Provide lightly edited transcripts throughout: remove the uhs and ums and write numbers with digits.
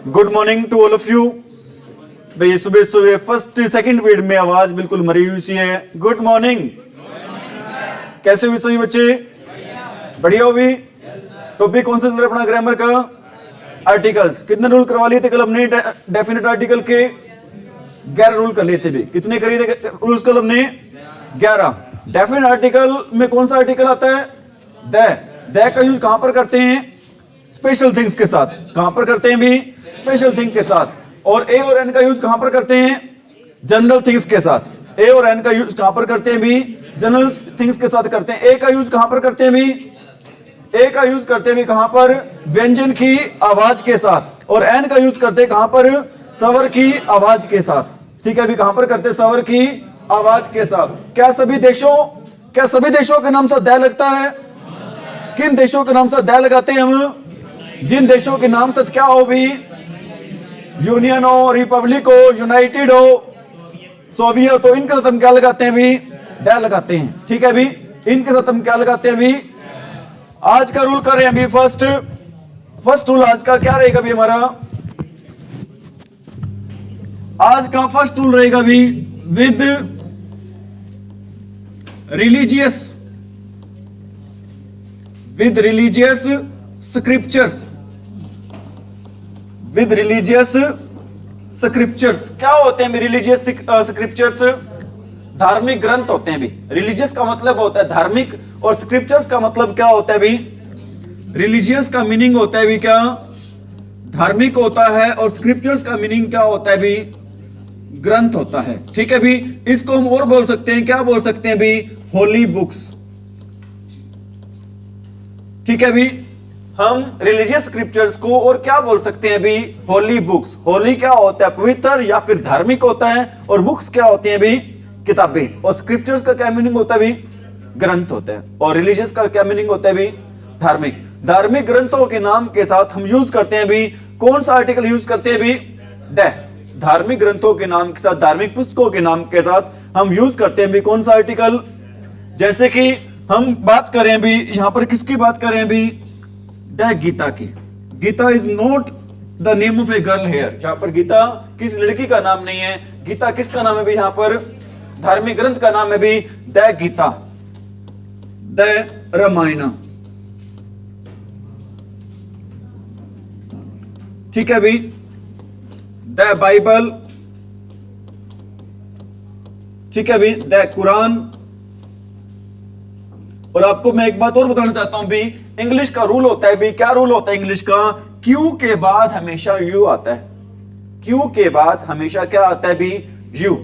Good morning to all of you. भाई सुबह सुबह फर्स्ट सेकंड पीरियड में आवाज बिल्कुल मरी हुई सी है। Good morning. कैसे हुई सभी बच्चे? बढ़िया हो भी? टॉपिक कौन सा चल रहा है अपना? ग्रामर का आर्टिकल्स। कितने रूल करवा लिए थे कल हमने? डेफिनेट आर्टिकल के 11 रूल कर लिए थे भी। कितने करिए थे रूल्स कल हमने? 11। डेफिनेट आर्टिकल में कौन सा आर्टिकल आता है? द का यूज कहां पर करते हैं? स्पेशल थिंग्स के साथ। कहां पर करते हैं भी? स्पेशल थिंग के साथ। और ए और एन का यूज कहां पर करते हैं? जनरल थिंग्स के साथ। ए और एन का यूज कहां पर करते हैं भी? जनरल थिंग्स के साथ करते हैं। ए का यूज कहां पर करते हैं भी? ए का यूज करते हैं भी कहां पर? व्यंजन की आवाज के साथ। और एन का यूज करते हैं कहां पर? स्वर की आवाज के साथ। ठीक है, अभी कहां पर करते हैं? स्वर की आवाज के साथ। क्या सभी देशों के नाम से द लगता है? किन देशों के नाम से द लगाते हैं हम? जिन देशों के नाम से क्या हो भी? यूनियन हो, रिपब्लिक हो, यूनाइटेड हो, सोवियत हो, इनके साथ हम क्या लगाते हैं भी? द लगाते हैं। ठीक है भी, इनके साथ हम क्या लगाते हैं भी? आज का रूल कर रहे हैं अभी। फर्स्ट रूल आज का क्या रहेगा भी हमारा? आज का फर्स्ट रूल रहेगा भी with religious scriptures. With religious scriptures क्या होते हैं? रिलीजियस स्क्रिप्चर्स धार्मिक ग्रंथ होते हैं भी। रिलीजियस का मतलब होता है धार्मिक, और स्क्रिप्चर्स का मतलब क्या होता है भी? रिलीजियस का मीनिंग होता है भी क्या? धार्मिक होता है। और स्क्रिप्चर्स का मीनिंग क्या होता है भी? ग्रंथ होता है। ठीक है भी, इसको हम और बोल सकते हैं, क्या बोल सकते हैं भी? Holy books. ठीक है भी, हम रिलीजियस स्क्रिप्चर्स को और क्या बोल सकते हैं भी? Holy books. होली क्या होता है? पवित्र या फिर धार्मिक होता है। और बुक्स क्या होती हैं भी? किताबें। और स्क्रिप्चर्स का क्या मीनिंग होता है भी? ग्रंथ होता है। और रिलीजियस का क्या मीनिंग होता है भी? धार्मिक। धार्मिक ग्रंथों के नाम के साथ हम यूज करते हैं भी कौन सा आर्टिकल यूज करते हैं भी? द। धार्मिक ग्रंथों के नाम के साथ, धार्मिक पुस्तकों के नाम के साथ हम यूज करते हैं भी कौन सा आर्टिकल? जैसे कि हम बात करें भी यहां पर किसकी बात करें भी? द गीता की। Gita is not the name of a girl here. यहां पर गीता किस लड़की का नाम नहीं है। गीता किसका नाम है भी? यहां पर धार्मिक ग्रंथ का नाम है भी द गीता, द रामायण। ठीक है भी, द बाइबल। ठीक है भी, द कुरान। और आपको मैं एक बात और बताना चाहता हूं भी, इंग्लिश का रूल होता है भी, क्या रूल होता है इंग्लिश का? क्यू के बाद हमेशा यू आता है। क्यू के बाद हमेशा क्या आता है भी? यू।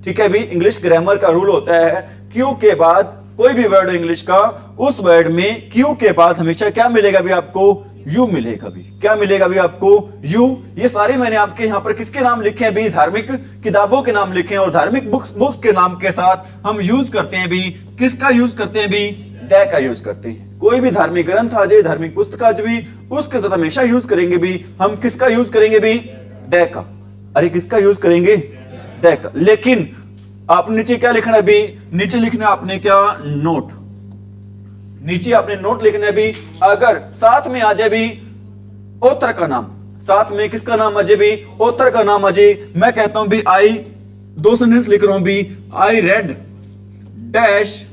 ठीक है भी, इंग्लिश ग्रामर का रूल होता है क्यू के बाद कोई भी वर्ड इंग्लिश का, उस वर्ड में क्यू के बाद हमेशा क्या मिलेगा भी आपको? यू मिलेगा भी। क्या मिलेगा भी आपको? यू। ये सारे मैंने आपके यहां पर किसके नाम लिखे हैं भी? धार्मिक किताबों के नाम लिखे हैं। और धार्मिक बुक्स के नाम के साथ हम यूज करते हैं भी किसका यूज करते हैं भी? द का यूज करते हैं। कोई भी धार्मिक ग्रंथ आ जाए, धार्मिक पुस्तक आ जाए, उसके साथ हमेशा यूज करेंगे भी हम किसका यूज करेंगे भी? द का। अरे किसका यूज करेंगे? द का। लेकिन आपने नीचे क्या लिखना है भी? नीचे लिखना आपने क्या? नोट। नीचे आपने नोट लिखना है भी अगर साथ में आ जाए भी ऑथर का नाम, साथ में किसका नाम आ जाए भी? ऑथर का नाम आ जाए। मैं कहता हूं भी आई, दो सेंटेंस लिख रहा हूं भी, I read dash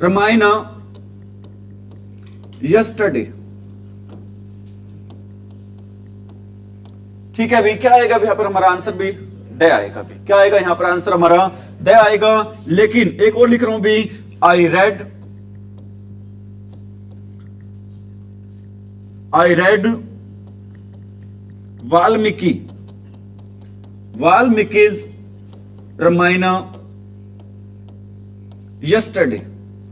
Ramayana yesterday. ठीक है भी, क्या आएगा भी यहां पर हमारा आंसर भी? द आएगा भी। क्या आएगा यहां पर आंसर हमारा? द आएगा। लेकिन एक और लिख रहा हूं भी, आई रेड वाल्मीकि's रामायण यस्टरडे।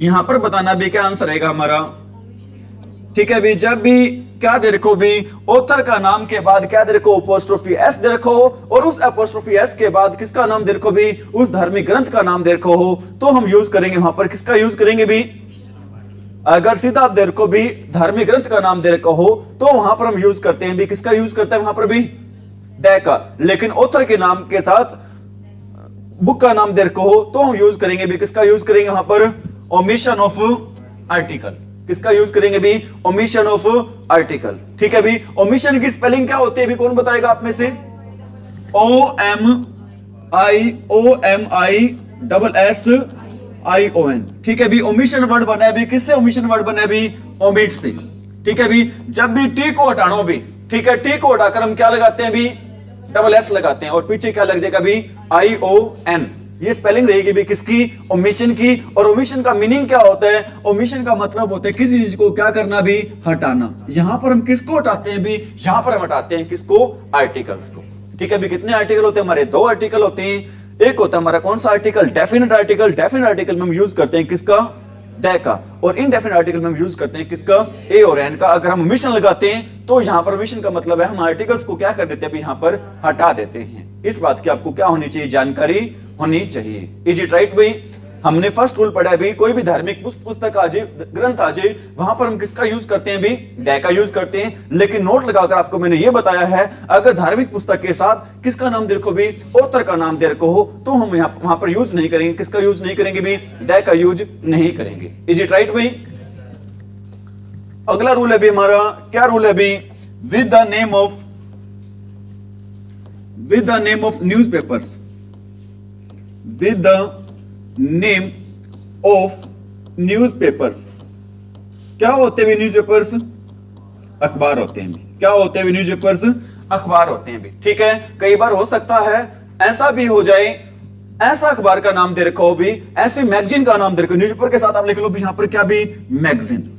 यहां पर बताना भी क्या आंसर आएगा हमारा। ठीक है भी, जब भी क्या दे रखो भी? ऑथर का नाम के बाद क्या दे रखो? अपोस्ट्रोफी एस दे रखो। और उस अपोस्ट्रोफी एस के बाद किसका नाम दे रखो भी? उस धार्मिक ग्रंथ का नाम दे रखो हो, तो हम यूज करेंगे वहां पर किसका यूज करेंगे भी? अगर सीधा आप दे रखो भी धार्मिक ग्रंथ का नाम दे रखो हो, तो वहां पर हम यूज करते हैं भी किसका यूज करते हैं वहां पर भी? द का। लेकिन ऑथर के नाम के साथ बुक का नाम दे रखो हो, तो हम यूज करेंगे भी किसका यूज करेंगे वहां पर? Omission of article. किसका यूज करेंगे भी? Omission of article. ठीक है भी, ओमिशन की स्पेलिंग क्या होती है भी? कौन बताएगा आप में से? OMISSION। ठीक है भी, ओमिशन वर्ड बना है भी, किससे ओमिशन वर्ड बना है भी? ओमिट से। ठीक है भी, जब भी टी को हटाना भी, ठीक है, टी को हटाकर हम क्या लगाते हैं भी? SS लगाते हैं, और पीछे क्या लग जाएगा भी? ION। ये स्पेलिंग रहेगी भी किसकी? ओमिशन की। और ओमिशन का मीनिंग क्या होता है? ओमिशन का मतलब होता है किसी चीज को क्या करना भी? हटाना। यहां पर हम किसको हटाते हैं भी? यहां पर हम हटाते हैं किसको? आर्टिकल्स को। ठीक है भी, कितने आर्टिकल होते हैं हमारे? 2 आर्टिकल होते हैं। एक होता है हमारा कौन सा article? Definite article. Definite article में हम यूज करते हैं किसका? द का। और इनडेफिनेट आर्टिकल में हम यूज करते हैं किसका? ए और एन का। अगर हम ओमिशन लगाते हैं तो यहां पर ओमिशन का मतलब है हम आर्टिकल्स को क्या कर देते हैं? यहां पर हटा देते हैं। इस बात की आपको क्या होनी चाहिए? जानकारी होनी चाहिए। इज इट राइट भाई? हमने फर्स्ट रूल पढ़ा है भी, कोई भी धार्मिक पुस्तक आ जाए, ग्रंथ आ जाए, वहां पर हम किसका यूज करते हैं भी? द का यूज करते हैं। लेकिन नोट लगाकर आपको मैंने ये बताया है, अगर धार्मिक पुस्तक के साथ किसका नाम दे रखो भी? ऑथर का नाम दे रखो हो, तो हम वहां पर यूज नहीं करेंगे। किसका यूज नहीं करेंगे भी? द का यूज नहीं करेंगे। इज इट राइट भाई? अगला रूल है भी हमारा, क्या रूल है भी? With the name of newspapers. With the name of newspapers. क्या होते हैं न्यूज़पेपर्स? अखबार होते हैं भी। क्या होते हैं न्यूज़पेपर्स? अखबार होते हैं भी। ठीक है, कई बार हो सकता है ऐसा भी हो जाए, ऐसा अखबार का नाम दे रखा हो भी, ऐसे मैगजीन का नाम दे रखा हो। न्यूज़पेपर के साथ आप लिख लो भी यहां पर क्या भी? मैगजीन।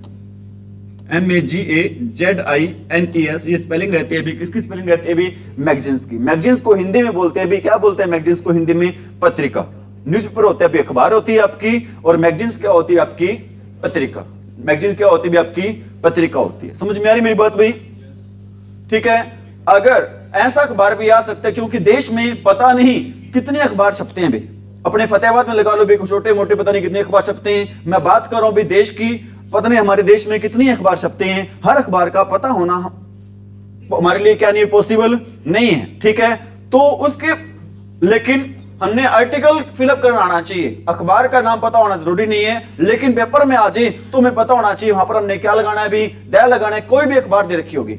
MAGAZINES। ये स्पेलिंग रहती है भी, किसकी स्पेलिंग रहती है भी? मैगजीन्स की। मैगजीन्स को हिंदी में बोलते हैं भी, क्या बोलते हैं मैगजीन्स को हिंदी में? पत्रिका। न्यूज़पेपर होता है भी, अखबार होती है आपकी, और मैगजीन्स क्या होती है आपकी? पत्रिका। मैगजीन क्या होती है भी? आपकी पत्रिका होती है। समझ में आ रही मेरी बात भाई? ठीक है, अगर ऐसा अखबार भी आ सकता है, क्योंकि देश में पता नहीं कितने अखबार छपते हैं भी। अपने फतेहाबाद में लगा लो भी, छोटे मोटे पता नहीं कितने अखबार छपते हैं। मैं बात कर रहा हूं भी देश की, पता नहीं हमारे देश में कितने अखबार छपते हैं। हर अखबार का पता होना हमारे लिए क्या नहीं पॉसिबल नहीं है। ठीक है, तो उसके, लेकिन हमने आर्टिकल फिलअप करना आना चाहिए। अखबार का नाम पता होना जरूरी नहीं है, लेकिन पेपर में आ जाए तो हमें पता होना चाहिए वहां पर हमने क्या लगाना है भी? द लगाना है। कोई भी अखबार दे रखी होगी,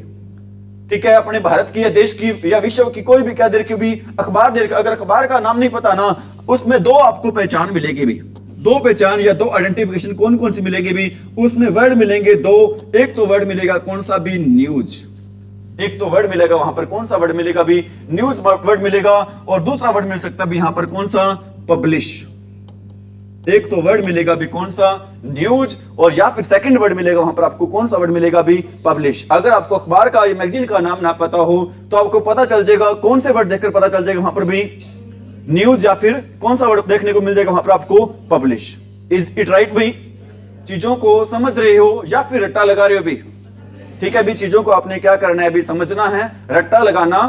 ठीक है, अपने भारत की या देश की या विश्व की, कोई भी क्या दे रखी होगी? अखबार दे रखी। अगर अखबार का नाम नहीं पता ना, उसमें 2 आपको पहचान मिलेगी भी। 2 पहचान या 2 आइडेंटिफिकेशन कौन कौन सी मिलेगी भी? उसमें वर्ड मिलेंगे 2। एक तो वर्ड मिलेगा कौन सा भी? न्यूज। एक तो वर्ड मिलेगा वहां पर, कौन सा वर्ड मिलेगा भी? न्यूज वर्ड मिलेगा। और दूसरा वर्ड मिल सकता भी यहां पर कौन सा? पब्लिश। एक तो वर्ड मिलेगा भी कौन सा? न्यूज। और या फिर सेकंड वर्ड मिलेगा वहां पर आपको कौन सा वर्ड मिलेगा भी? पब्लिश। अगर आपको अखबार का या मैगजीन का नाम ना पता हो तो आपको पता चल जाएगा, कौन से वर्ड देखकर पता चल जाएगा वहां पर भी? न्यूज। या फिर कौन सा वर्ड देखने को मिल जाएगा वहां पर आपको? पब्लिश। इज इट राइट भाई? चीजों को समझ रहे हो या फिर रट्टा लगा रहे हो भी? ठीक है भी, चीजों को आपने क्या करना है भी? समझना है, रट्टा लगाना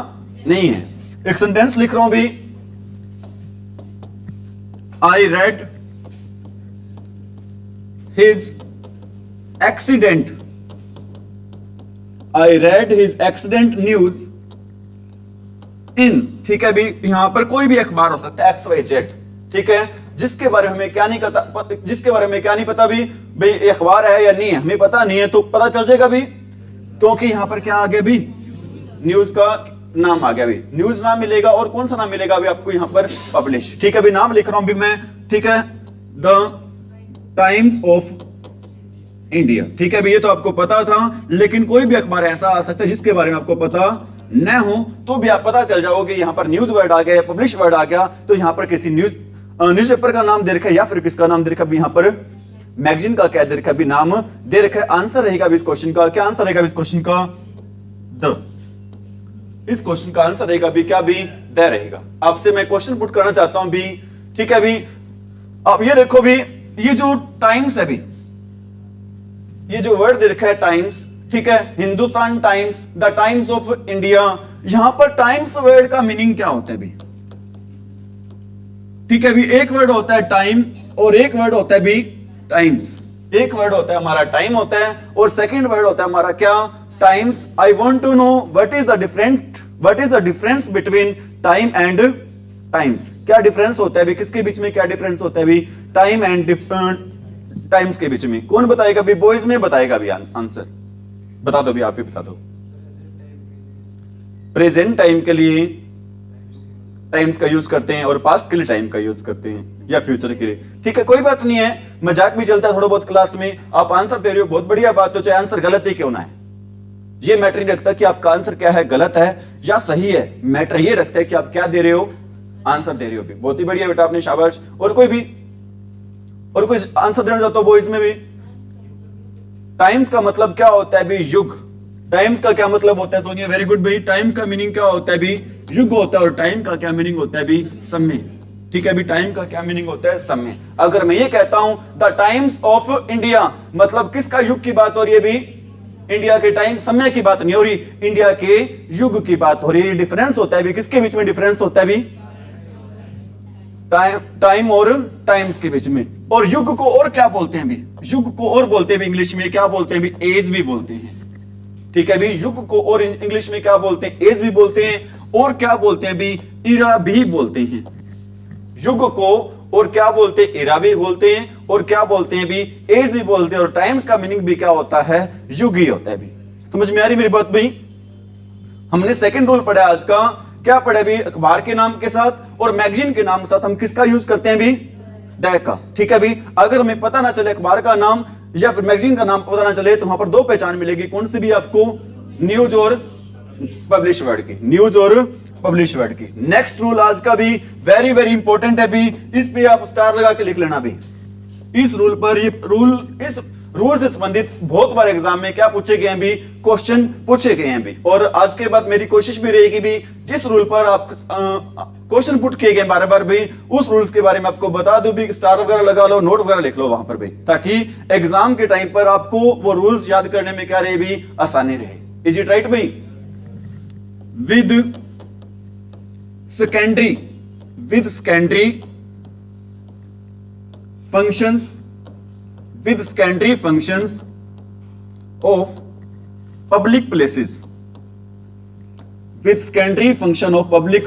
नहीं है। एक सेंटेंस लिख रहा हूं भी, I read his accident. I read his accident news in. ठीक है भी, यहां पर कोई भी अखबार हो सकता है XYZ। ठीक है, जिसके बारे में हमें क्या नहीं पता, जिसके बारे में क्या नहीं पता भी भाई ये अखबार है या नहीं है, हमें पता नहीं है, तो पता चल जाएगा भी, क्योंकि यहां पर क्या आ गया भी? न्यूज का नाम आ गया भी। न्यूज नाम मिलेगा, और कौन सा नाम मिलेगा भी आपको यहां पर? पब्लिश। ठीक है भी, नाम लिख रहा हूं भी मैं, ठीक है, द टाइम्स ऑफ इंडिया। ठीक है भी, ये तो आपको पता था, लेकिन कोई भी अखबार ऐसा आ सकता है जिसके बारे में आपको पता न हो, तो भी आप पता चल जाओगे यहां पर न्यूज वर्ड आ गया, पब्लिश वर्ड आ गया, तो यहां पर किसी न्यूज़पेपर का नाम दे रखा है या फिर किसका नाम दे रखा है? यहां पर मैगजीन का क्या दे रखा है भी? नाम दे रखा है। आंसर रहेगा भी इस क्वेश्चन का, क्या आंसर रहेगा इस क्वेश्चन का? द। इस क्वेश्चन का आंसर रहेगा भी क्या भी? द रहेगा। आपसे मैं क्वेश्चन पुट करना चाहता हूं भी, ठीक है भी, अब ये देखो भी, ये जो टाइम्स है भी, ये जो वर्ड दे रखा है टाइम्स, ठीक है, Hindustan times, the times of India, यहां पर टाइम्स वर्ड का मीनिंग क्या होता है भी? ठीक है भी, एक वर्ड होता है टाइम और एक वर्ड होता है भी टाइम्स। एक वर्ड होता है हमारा टाइम होता है, और सेकंड वर्ड होता है हमारा क्या? Times. I want to know what is the difference between time and times. क्या डिफरेंस होता है भी? किसके बीच में क्या डिफरेंस होता है भी? टाइम एंड टाइम्स के बीच में? कौन बताएगा भी? बॉयज में बताएगा भी आंसर? बता दो भी, आप ही बता दो। प्रेजेंट टाइम के लिए टाइम्स का यूज करते हैं और पास्ट के लिए टाइम का यूज करते हैं, या फ्यूचर के लिए। ठीक है, कोई बात नहीं है, मजाक भी चलता है थोड़ा बहुत क्लास में। आप आंसर दे रहे हो, बहुत बढ़िया बात, तो चाहे आंसर गलत ही क्यों ना है, ये मैटर नहीं रखता कि आपका आंसर क्या है, गलत है या सही है। मैटर ये रखता है कि आप क्या दे रहे हो, आंसर दे रहे हो भी। बहुत ही बढ़िया बेटा, आपने शाबाश। और कोई आंसर देना चाहता हो बॉयज में भी? टाइम्स का मतलब क्या होता है भी? युग। टाइम्स का क्या मतलब होता है सोनिया? वेरी गुड भाई। टाइम्स का मीनिंग क्या होता है भी? युग होता है। और टाइम का क्या मीनिंग होता है भी? समय। ठीक है भी, टाइम का क्या मीनिंग होता है? समय। अगर मैं ये कहता हूं द टाइम्स ऑफ इंडिया, मतलब किसका युग की बात हो रही है भी? इंडिया के टाइम, समय की बात नहीं हो रही, इंडिया के युग की बात हो रही है। डिफरेंस होता है भी, किसके बीच में डिफरेंस होता है भी? टाइम और टाइम्स के बीच में। और युग को और क्या बोलते हैं भी? युग को और बोलते हैं भी इंग्लिश में, क्या बोलते हैं भी? एज भी बोलते हैं। ठीक है भी, युग को और इंग्लिश में क्या बोलते हैं? एज भी बोलते हैं। और क्या बोलते हैं भी? इरा भी बोलते हैं। युग को और क्या बोलते हैं? इरा भी बोलते हैं। और क्या बोलते हैं भी? एज भी बोलते हैं। और टाइम्स का मीनिंग भी क्या होता है? युग ही होता है भी। समझ में आ रही मेरी बात भाई? हमने सेकंड रूल पढ़ा आज का, क्या पढ़ा भी? अखबार के नाम के साथ और मैगजीन के नाम के साथ हम किसका यूज करते हैं भी? दैट का। ठीक है भी, अगर हमें पता ना चले अखबार का नाम या फिर मैगजीन का नाम पता ना चले, तो वहां पर दो पहचान मिलेगी। कौन सी भी आपको? न्यूज और पब्लिश वर्ड की। न्यूज और पब्लिश वर्ड की। नेक्स्ट रूल आज का भी वेरी वेरी इंपॉर्टेंट है भी, इस पे आप स्टार लगा के लिख लेना भी। इस रूल पर, इस रूल से संबंधित बहुत बार एग्जाम में क्या पूछे गए हैं भी? क्वेश्चन पूछे गए हैं भी। और आज के बाद मेरी कोशिश भी रहेगी भी, जिस रूल पर आप क्वेश्चन पुट किए गए बार बार भी, उस रूल्स के बारे में आपको बता दूं भी, स्टार वगैरह लगा लो, नोट वगैरह लिख लो वहां पर भी, ताकि एग्जाम के टाइम पर आपको वो रूल्स याद करने में क्या रहे भी? आसानी रहे। इज इट राइट भाई? With secondary functions of public places, with secondary function of public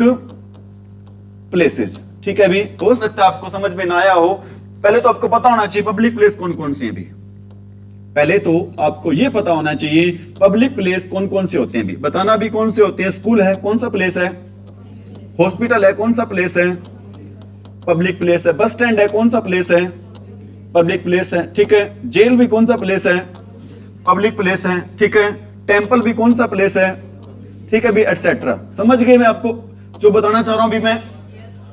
places। ठीक है भी, हो सकता है आपको समझ में ना आया हो। पहले तो आपको पता होना चाहिए पब्लिक प्लेस कौन कौन सी है भी। पहले तो आपको यह पता होना चाहिए पब्लिक प्लेस कौन कौन से होते हैं भी। बताना भी कौन से होते हैं? स्कूल है, कौन सा प्लेस है? हॉस्पिटल है, कौन सा प्लेस है? पब्लिक प्लेस है। बस स्टैंड है, कौन सा प्लेस है? पब्लिक प्लेस है। ठीक है, जेल भी कौन सा प्लेस है? पब्लिक प्लेस है। ठीक है, टेंपल भी कौन सा प्लेस है? ठीक है भी, एटसेट्रा। समझ गए मैं आपको जो बताना चाह रहा हूं भी मैं?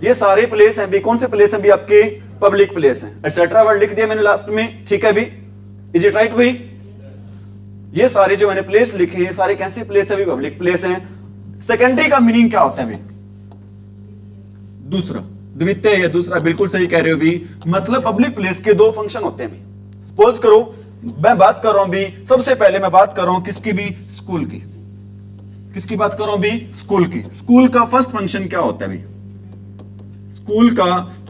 ये सारे प्लेस हैं भी, कौन से प्लेस हैं भी? आपके पब्लिक प्लेस हैं। एटसेट्रा वर्ड लिख दिया मैंने लास्ट में। ठीक है भी, इज इट राइट भाई? ये सारे जो मैंने प्लेस लिखे हैं, सारे कैसे प्लेस है भी? पब्लिक प्लेस हैं। सेकेंडरी का मीनिंग क्या होता है भी? दूसरा, द्वितीय या दूसरा। बिल्कुल सही कह रहे हो भी, मतलब पब्लिक प्लेस के दो फंक्शन होते हैं भी। सपोज करो मैं बात कर रहा हूं भी, सबसे पहले मैं बात कर रहा हूं किसकी भी? स्कूल की। किसकी बात कर रहा हूं भी? स्कूल की। स्कूल का फर्स्ट फंक्शन क्या होता है भी? स्कूल का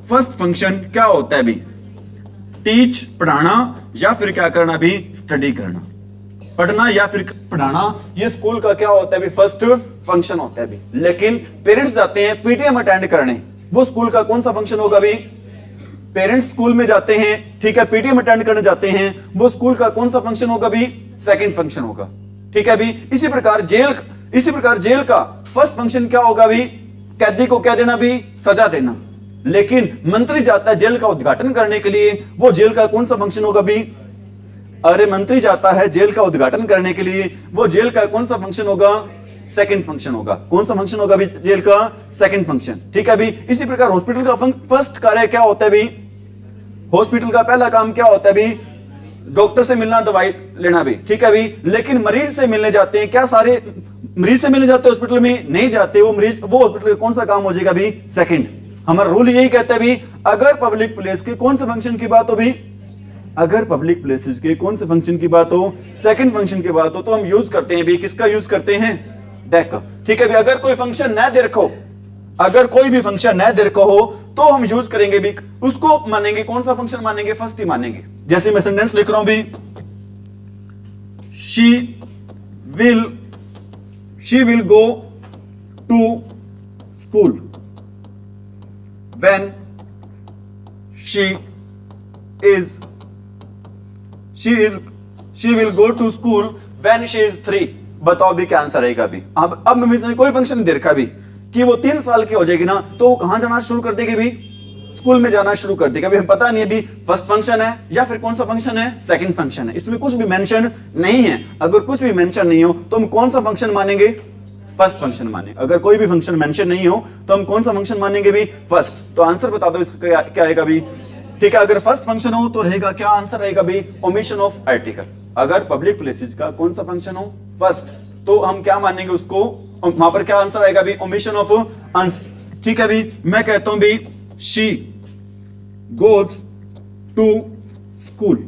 फर्स्ट फंक्शन क्या होता है भी? टीच, पढ़ाना, या फिर क्या करना भी? स्टडी करना। पढ़ना या फिर पढ़ाना, ये स्कूल का क्या होता है भी? फर्स्ट फंक्शन होता है भी। लेकिन पेरेंट्स जाते हैं पीटीएम अटेंड करने, वो स्कूल का कौन सा फंक्शन होगा भी? पेरेंट्स स्कूल में जाते हैं, ठीक है, पीटीएम अटेंड करने जाते हैं, वो स्कूल का कौन सा फंक्शन होगा भी? सेकंड फंक्शन होगा। ठीक है भी, इसी प्रकार जेल का फर्स्ट फंक्शन क्या होगा भी? कैदी को क्या देना भी? सजा देना। लेकिन मंत्री जाता है जेल का उद्घाटन करने के लिए, वो जेल का कौन सा फंक्शन होगा भी? अरे मंत्री जाता है जेल का उद्घाटन करने के लिए, वो जेल का कौन सा फंक्शन होगा? सेकंड फंक्शन होगा। कौन सा फंक्शन होगा भी? जेल का सेकंड फंक्शन। ठीक है भी, इसी प्रकार हॉस्पिटल का फर्स्ट कार्य क्या होता है भी? हॉस्पिटल का पहला काम क्या होता है भी? डॉक्टर से मिलना, दवाई लेना भी। ठीक है भी, लेकिन मरीज से मिलने जाते हैं, क्या सारे मरीज से मिलने जाते हैं हॉस्पिटल में? नहीं जाते। वो हॉस्पिटल का कौन सा काम हो जाएगा भी? सेकंड। हमारा रूल यही कहता है भी, अगर पब्लिक प्लेस के कौन से फंक्शन की बात हो भी? अगर पब्लिक प्लेसेस के कौन से फंक्शन की बात हो? सेकंड फंक्शन की बात हो, तो हम यूज करते हैं भी, किसका यूज करते हैं? दैट का। ठीक है भी, अगर कोई फंक्शन न दे रखो, अगर कोई भी फंक्शन न दे रखो हो, तो हम यूज करेंगे भी, उसको मानेंगे कौन सा फंक्शन मानेंगे? फर्स्ट ही मानेंगे। जैसे मैं सेंटेंस लिख रहा हूं भी, she will go to school when she is she will go to school when she is 3। बताओ भी क्या आंसर रहेगा अभी। अब मैं इसमें कोई फंक्शन नहीं दे रखा भी कि वो 3 साल की हो जाएगी ना तो वो कहां जाना शुरू कर देगी भी, स्कूल में जाना शुरू कर देगा। अभी हम पता नहीं अभी फर्स्ट फंक्शन है या फिर कौन सा फंक्शन है, सेकंड फंक्शन है। इसमें कुछ भी मेंशन नहीं है। अगर कुछ भी मेंशन नहीं हो तो हम कौन सा फंक्शन मानेंगे, फर्स्ट फंक्शन माने। अगर कोई भी फंक्शन मेंशन नहीं हो तो हम कौन सा फंक्शन मानेंगे भी, फर्स्ट। तो आंसर बता दो इसका क्या आएगा भी। ठीक है, अगर फर्स्ट फंक्शन हो तो रहेगा क्या आंसर रहेगा भी, ओमिशन ऑफ आर्टिकल। अगर पब्लिक प्लेसेस का कौन सा फंक्शन हो, फर्स्ट, तो हम क्या मानेंगे उसको, वहां पर क्या आंसर आएगा भी, ओमिशन ऑफ आंसर। ठीक है भी, मैं कहता हूं भी she goes to school,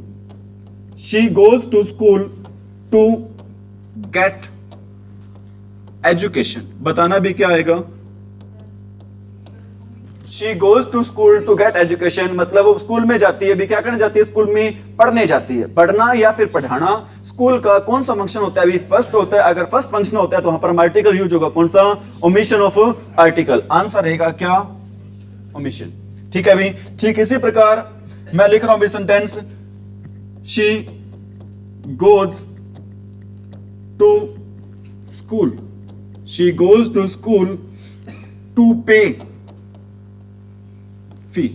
she goes to school to get education। बताना भी क्या आएगा, she goes to school to get education, मतलब वो स्कूल में जाती है भी, क्या करने जाती है, स्कूल में पढ़ने जाती है। पढ़ना या फिर पढ़ाना स्कूल का कौन सा फंक्शन होता है अभी, फर्स्ट होता है। अगर फर्स्ट फंक्शन होता है तो वहां पर आर्टिकल यूज होगा, कौन सा, ओमिशन ऑफ आर्टिकल। आंसर रहेगा क्या, ओमिशन। ठीक है भी, ठीक इसी प्रकार मैं लिख रहा हूं भी sentence, she goes to school, she goes to school to pay fee.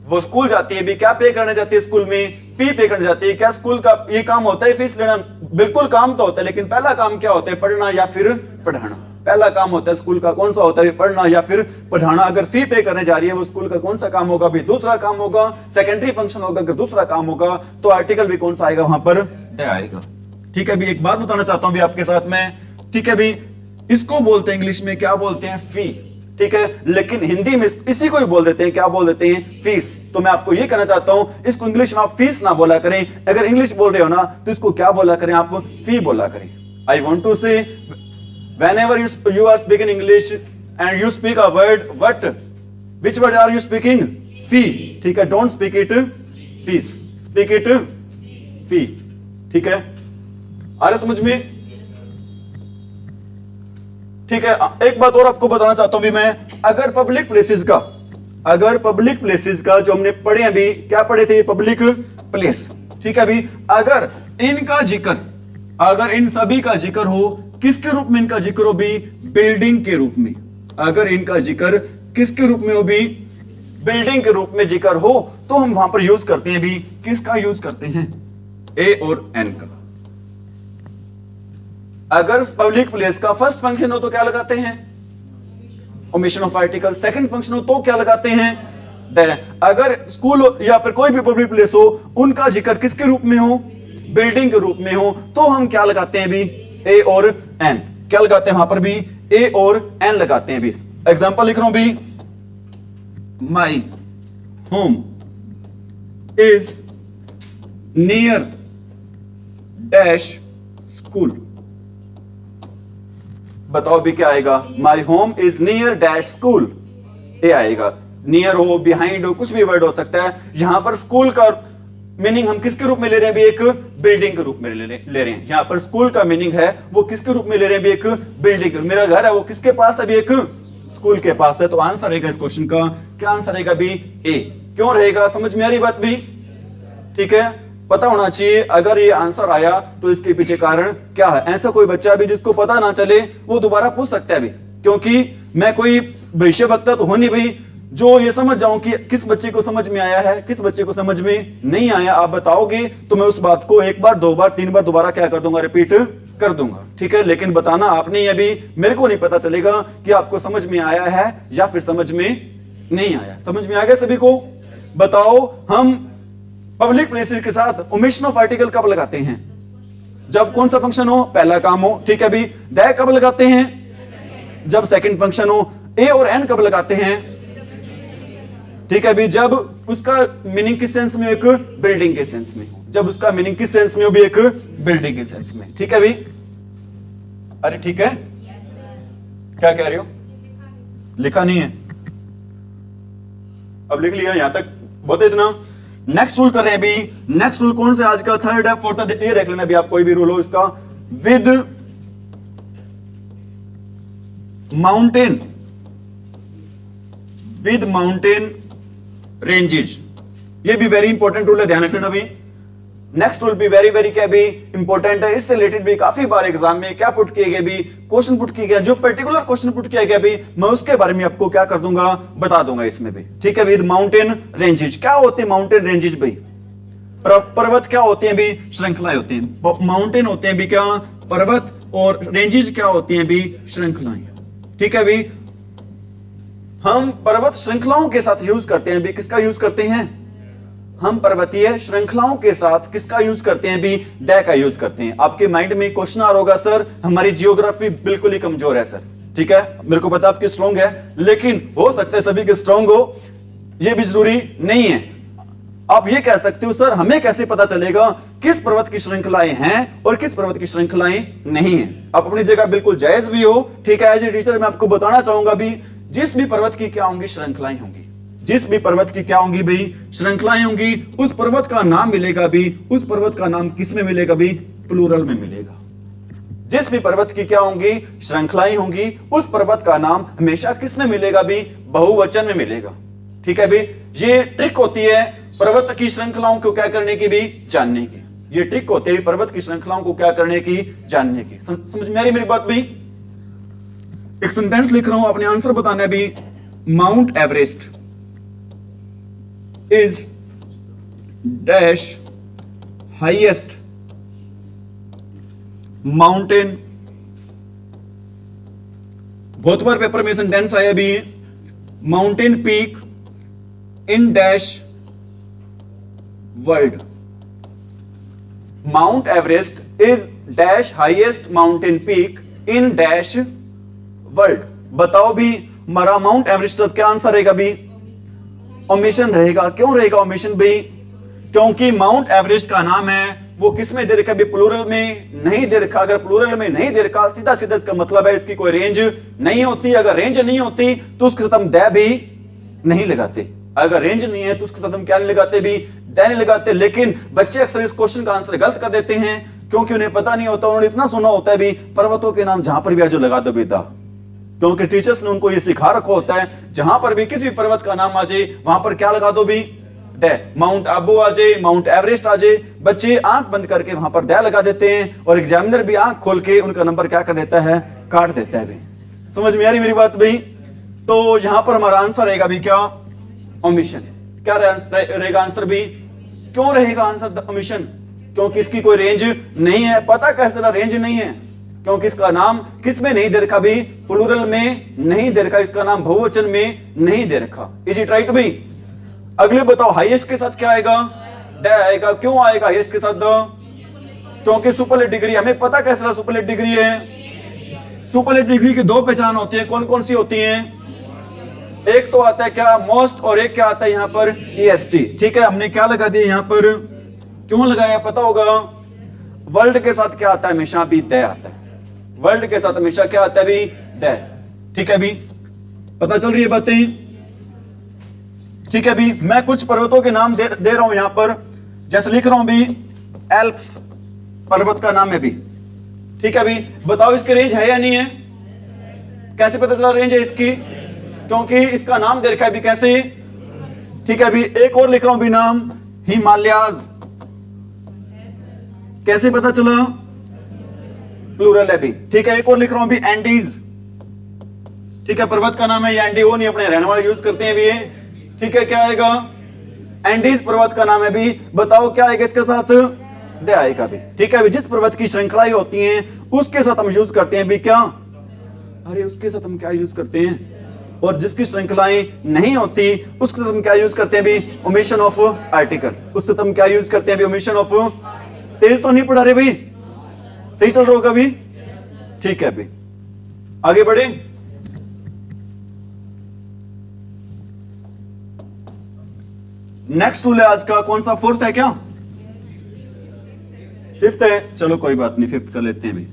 वो स्कूल जाती है भी, क्या पे करने जाती है स्कूल में, फी पे करने जाती है। क्या स्कूल का ये काम होता है फीस लेना, बिल्कुल काम तो होता है, लेकिन पहला काम क्या होता है, पढ़ना या फिर पढ़ाना। पहला काम होता है स्कूल का कौन सा होता है, पढ़ना या फिर पढ़ाना। अगर फी पे करने जा रही है वो स्कूल का कौन सा काम होगा भी, दूसरा काम होगा, सेकेंडरी फंक्शन होगा। अगर दूसरा काम होगा तो आर्टिकल भी कौन सा आएगा, वहां पर आएगा। ठीक है भी, एक बात बताना चाहता हूं भी आपके साथ में। ठीक है भी, इसको बोलते हैं इंग्लिश में क्या बोलते हैं, फी। ठीक है, लेकिन हिंदी में इसी को ही बोल देते हैं, क्या बोल देते हैं, फीस। तो मैं आपको ये कहना चाहता हूं, इसको इंग्लिश में आप फीस ना बोला करें। अगर इंग्लिश बोल रहे हो ना तो इसको क्या बोला करें, आप फी बोला करें। आई वॉन्ट टू से whenever you are speaking English and you speak a word, which word are you speaking, fee। ठीक है, don't speak it fees, speak it fee। ठीक है, आ रहा समझ में। ठीक है, एक बात और आपको बताना चाहता हूं भी मैं, अगर पब्लिक प्लेसेस का जो हमने पढ़े अभी, क्या पढ़े थे, पब्लिक प्लेस। ठीक है भी, अगर इनका जिक्र, अगर इन सभी का जिक्र हो, किसके रूप में इनका जिक्र हो भी, बिल्डिंग के रूप में। अगर इनका जिक्र किसके रूप में हो भी, बिल्डिंग के रूप में जिक्र हो, तो हम वहां पर यूज करते हैं भी, किसका यूज करते हैं, ए और एन का। अगर पब्लिक प्लेस का फर्स्ट फंक्शन हो तो क्या लगाते हैं, omission of article. Second function हो तो क्या लगाते हैं, द। अगर स्कूल या फिर कोई भी पब्लिक प्लेस हो, उनका जिक्र किसके रूप में हो, बिल्डिंग के रूप में हो, तो हम क्या लगाते हैं भी, ए और एन। क्या लगाते हैं वहां पर भी, ए और एन लगाते हैं भी। एग्जांपल लिख रहा हूं भी, my home is near dash school. बताओ भी क्या आएगा, my home is near dash school, a आएगा। नियर हो, बिहाइंड हो, कुछ भी वर्ड हो सकता है। यहां पर स्कूल का मीनिंग हम किसके रूप में ले रहे हैं भी, एक बिल्डिंग के रूप में ले रहे हैं। यहां पर स्कूल का मीनिंग है वो किसके रूप में ले रहे हैं भी, एक बिल्डिंग। मेरा घर है वो किसके पास है भी, एक स्कूल के पास है। तो आंसर रहेगा इस क्वेश्चन का, क्या आंसर रहेगा भी, ए। क्यों रहेगा, समझ में आ रही बात भी। ठीक है, पता होना चाहिए अगर ये आंसर आया तो इसके पीछे कारण क्या है। ऐसा कोई बच्चा भी जिसको पता ना चले वो दोबारा पूछ सकता है भी, क्योंकि मैं कोई भविष्य वक्ता तो हो नहीं भाई जो ये समझ जाऊं कि किस बच्चे को समझ में आया है, किस बच्चे को समझ में नहीं आया। आप बताओगे तो मैं उस बात को एक बार, दो बार, तीन बार दोबारा क्या कर दूंगा, रिपीट कर दूंगा। ठीक है, लेकिन बताना आपने ही, अभी मेरे को नहीं पता चलेगा कि आपको समझ में आया है या फिर समझ में नहीं आया। समझ में आ गया सभी को। बताओ, हम पब्लिक प्लेसेस के साथ ओमिशन ऑफ आर्टिकल कब लगाते हैं, जब कौन सा फंक्शन हो, पहला काम हो। ठीक है भी, द कब लगाते हैं, जब सेकंड फंक्शन हो। ए और एन कब लगाते हैं, ठीक है भी, जब उसका मीनिंग किस सेंस में, एक बिल्डिंग के सेंस में हो। जब उसका मीनिंग किस सेंस में हो भी, एक बिल्डिंग के सेंस में। ठीक है भी, अरे ठीक है, क्या कह रहे हो, लिखा नहीं है, अब लिख लिया यहां तक, बहुत इतना। नेक्स्ट रूल कर रहे हैं अभी। नेक्स्ट रूल कौन सा आज का, थर्ड है, फोर्थ है, ये देख लेना अभी आप, कोई भी रूल हो इसका। विद माउंटेन रेंजेस, ये भी वेरी इंपॉर्टेंट रूल है, ध्यान रखना भी। नेक्स्ट रूल भी वेरी वेरी क्या भी इंपॉर्टेंट है, इससे रिलेटेड भी काफी बार एग्जाम में क्या पुट किए गए भी, क्वेश्चन पुट किए गए, जो पर्टिकुलर क्वेश्चन पुट किया गया भी मैं उसके बारे में आपको क्या कर दूंगा, बता दूंगा इसमें भी, ठीक है। विद माउंटेन रेंजेज, क्या होते हैं माउंटेन रेंजेज भाई? पर्वत क्या होते हैं भी? श्रृंखलाएं होती हैं। माउंटेन होते हैं भी क्या? पर्वत, और रेंजेज क्या होती हैं भी? श्रृंखलाएं, ठीक है भी। हम पर्वत श्रृंखलाओं के साथ यूज करते हैं भी, किसका यूज करते हैं? हम पर्वतीय श्रृंखलाओं के साथ किसका यूज करते हैं भी? द का यूज करते हैं। आपके माइंड में क्वेश्चन आ रहा होगा, सर हमारी जियोग्राफी बिल्कुल ही कमजोर है सर, ठीक है, मेरे को पता आपकी स्ट्रांग है, लेकिन हो सकता है सभी के स्ट्रांग हो, ये भी जरूरी नहीं है। आप ये कह सकते हो सर हमें कैसे पता चलेगा किस पर्वत की श्रृंखलाएं हैं और किस पर्वत की श्रृंखलाएं नहीं है? आप अपनी जगह बिल्कुल जायज भी हो, ठीक है। एज ए टीचर मैं आपको बताना चाहूंगा भी, जिस भी पर्वत की क्या होंगी? श्रृंखलाएं होंगी। जिस भी पर्वत की क्या होंगी भाई? श्रृंखलाएं होंगी। उस पर्वत का नाम मिलेगा भी, उस पर्वत का नाम किस में मिलेगा भी? प्लूरल में मिलेगा। जिस भी पर्वत की क्या होंगी? श्रृंखलाएं होंगी। उस पर्वत का नाम हमेशा किस में मिलेगा भी? बहुवचन में मिलेगा, ठीक है भी। ये ट्रिक होती है पर्वत की श्रृंखलाओं को क्या करने की भी? जानने की। ये ट्रिक होती है पर्वत की श्रृंखलाओं को क्या करने की? जानने की। समझ में आ रही मेरी बात भी? एक सेंटेंस लिख रहा हूं, अपने आंसर बताना है भी। Mount Everest is dash highest mountain। बहुत बार पेपर में सेंटेंस आया भी, mountain peak in dash world. Mount Everest is dash highest mountain peak in dash world. बताओ भी हमारा माउंट एवरेस्ट का क्या आंसर रहेगा भी? ओमिशन रहेगा। क्यों रहेगा ओमिशन भाई? क्योंकि माउंट एवरेस्ट का नाम है वो किस में दे रखा है? प्लूरल में नहीं दे रखा। अगर प्लूरल में नहीं दे रखा, सीधा सीधा इसका मतलब है इसकी कोई रेंज नहीं होती। अगर रेंज नहीं होती तो उसके साथ हम द भी नहीं लगाते। अगर रेंज नहीं है तो उसके साथ हम क्या नहीं लगाते भी? द नहीं लगाते। लेकिन बच्चे अक्सर इस क्वेश्चन का आंसर गलत कर देते हैं, क्योंकि उन्हें पता नहीं होता। उन्होंने इतना सुना होता है भी पर्वतों के नाम जहां पर भी आज लगा दो बेटा, क्योंकि टीचर्स ने उनको ये सिखा रखा होता है जहां पर भी किसी पर्वत का नाम आ जाए वहां पर क्या लगा दो भी? द। माउंट आबू आ जाए, माउंट एवरेस्ट आ जाए, बच्चे आंख बंद करके वहां पर द लगा देते हैं, और एग्जामिनर भी आंख खोल के उनका नंबर क्या कर देता है? काट देता है भी। समझ में आ रही मेरी बात भाई? तो यहां पर हमारा आंसर रहेगा भी क्या? ओमिशन। क्या रहेगा आंसर भी? क्यों रहेगा आंसर ओमिशन? क्योंकि इसकी कोई रेंज नहीं है। पता कैसे चला रेंज नहीं है? क्योंकि इसका नाम किस में नहीं दे रखा भी? प्लूरल में नहीं दे रखा, इसका नाम बहुवचन में नहीं दे रखा। इज इट राइट भाई? अगले बताओ हाईएस्ट के साथ क्या आएगा? द आएगा। क्यों आएगा हाईएस्ट के साथ द? क्योंकि सुपरलेट डिग्री, हमें पता कैसे सुपरलेट डिग्री है। सुपरलेट डिग्री की दो पहचान होती है, कौन कौन सी होती हैं? एक तो आता है क्या? मोस्ट, और एक क्या आता है यहाँ पर? EST, ठीक है। हमने क्या लगा दिया यहाँ पर? क्यों लगाया पता होगा? वर्ल्ड के साथ क्या आता है? हमेशा भी द आता है। वर्ल्ड के साथ हमेशा क्या आता है भी? द, ठीक है भी। पता चल रही है बातें? ठीक है भी। मैं कुछ पर्वतों के नाम दे रहा हूं यहां पर, जैसे लिख रहा हूं भी एल्प्स पर्वत का नाम है भी, ठीक है भी। बताओ इसकी रेंज है या नहीं है? कैसे पता चला रेंज है इसकी? क्योंकि इसका नाम दे रखा है भी कैसे? ठीक है भी। एक और लिख रहा हूं भी नाम, हिमालयाज। कैसे पता चला? प्लूरल है भी, ठीक है। एक और लिख रहा हूं भी एंडीज, ठीक है। पर्वत का नाम है, ये एंडी वो नहीं, अपने रहने वाले यूज करते हैं भी ये, ठीक है। क्या आएगा? एंडीज पर्वत का नाम है भी। बताओ क्या आएगा इसके साथ? द आएगा भी, ठीक है। जिस पर्वत की श्रृंखलाएं होती हैं उसके साथ हम यूज करते हैं भी क्या? अरे उसके साथ हम क्या यूज करते हैं? और जिसकी श्रृंखलाएं नहीं होती उसके साथ हम क्या यूज करते हैं भी? Omission of article. उसके साथ हम क्या यूज करते हैं भी? Omission of. तेज तो नहीं पढ़ा रहे भाई? सही चल रहा होगा भी? ठीक है भी। आगे बढ़े। नेक्स्ट रूल है आज का, कौन सा? फोर्थ है क्या? फिफ्थ है, चलो कोई बात नहीं, फिफ्थ कर लेते हैं भी,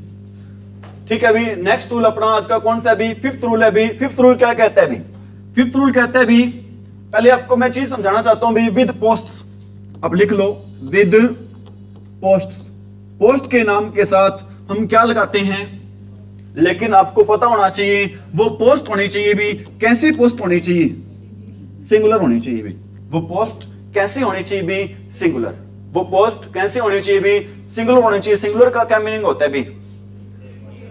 ठीक है भी। नेक्स्ट रूल अपना आज का कौन सा भी? फिफ्थ रूल है भी। फिफ्थ रूल क्या कहता है भी? फिफ्थ रूल कहता है भी, पहले आपको मैं चीज समझाना चाहता हूं भी। विद पोस्ट्स, अब लिख लो, विद पोस्ट्स। पोस्ट के नाम के साथ हम क्या लगाते हैं? लेकिन आपको पता होना चाहिए वो पोस्ट होनी चाहिए भी कैसी पोस्ट होनी चाहिए? सिंगुलर होनी चाहिए भी। वो पोस्ट कैसे होनी चाहिए भी सिंगुलर, वो पोस्ट कैसे होनी चाहिए भी सिंगुलर होनी चाहिए। सिंगुलर का क्या मीनिंग होता है भी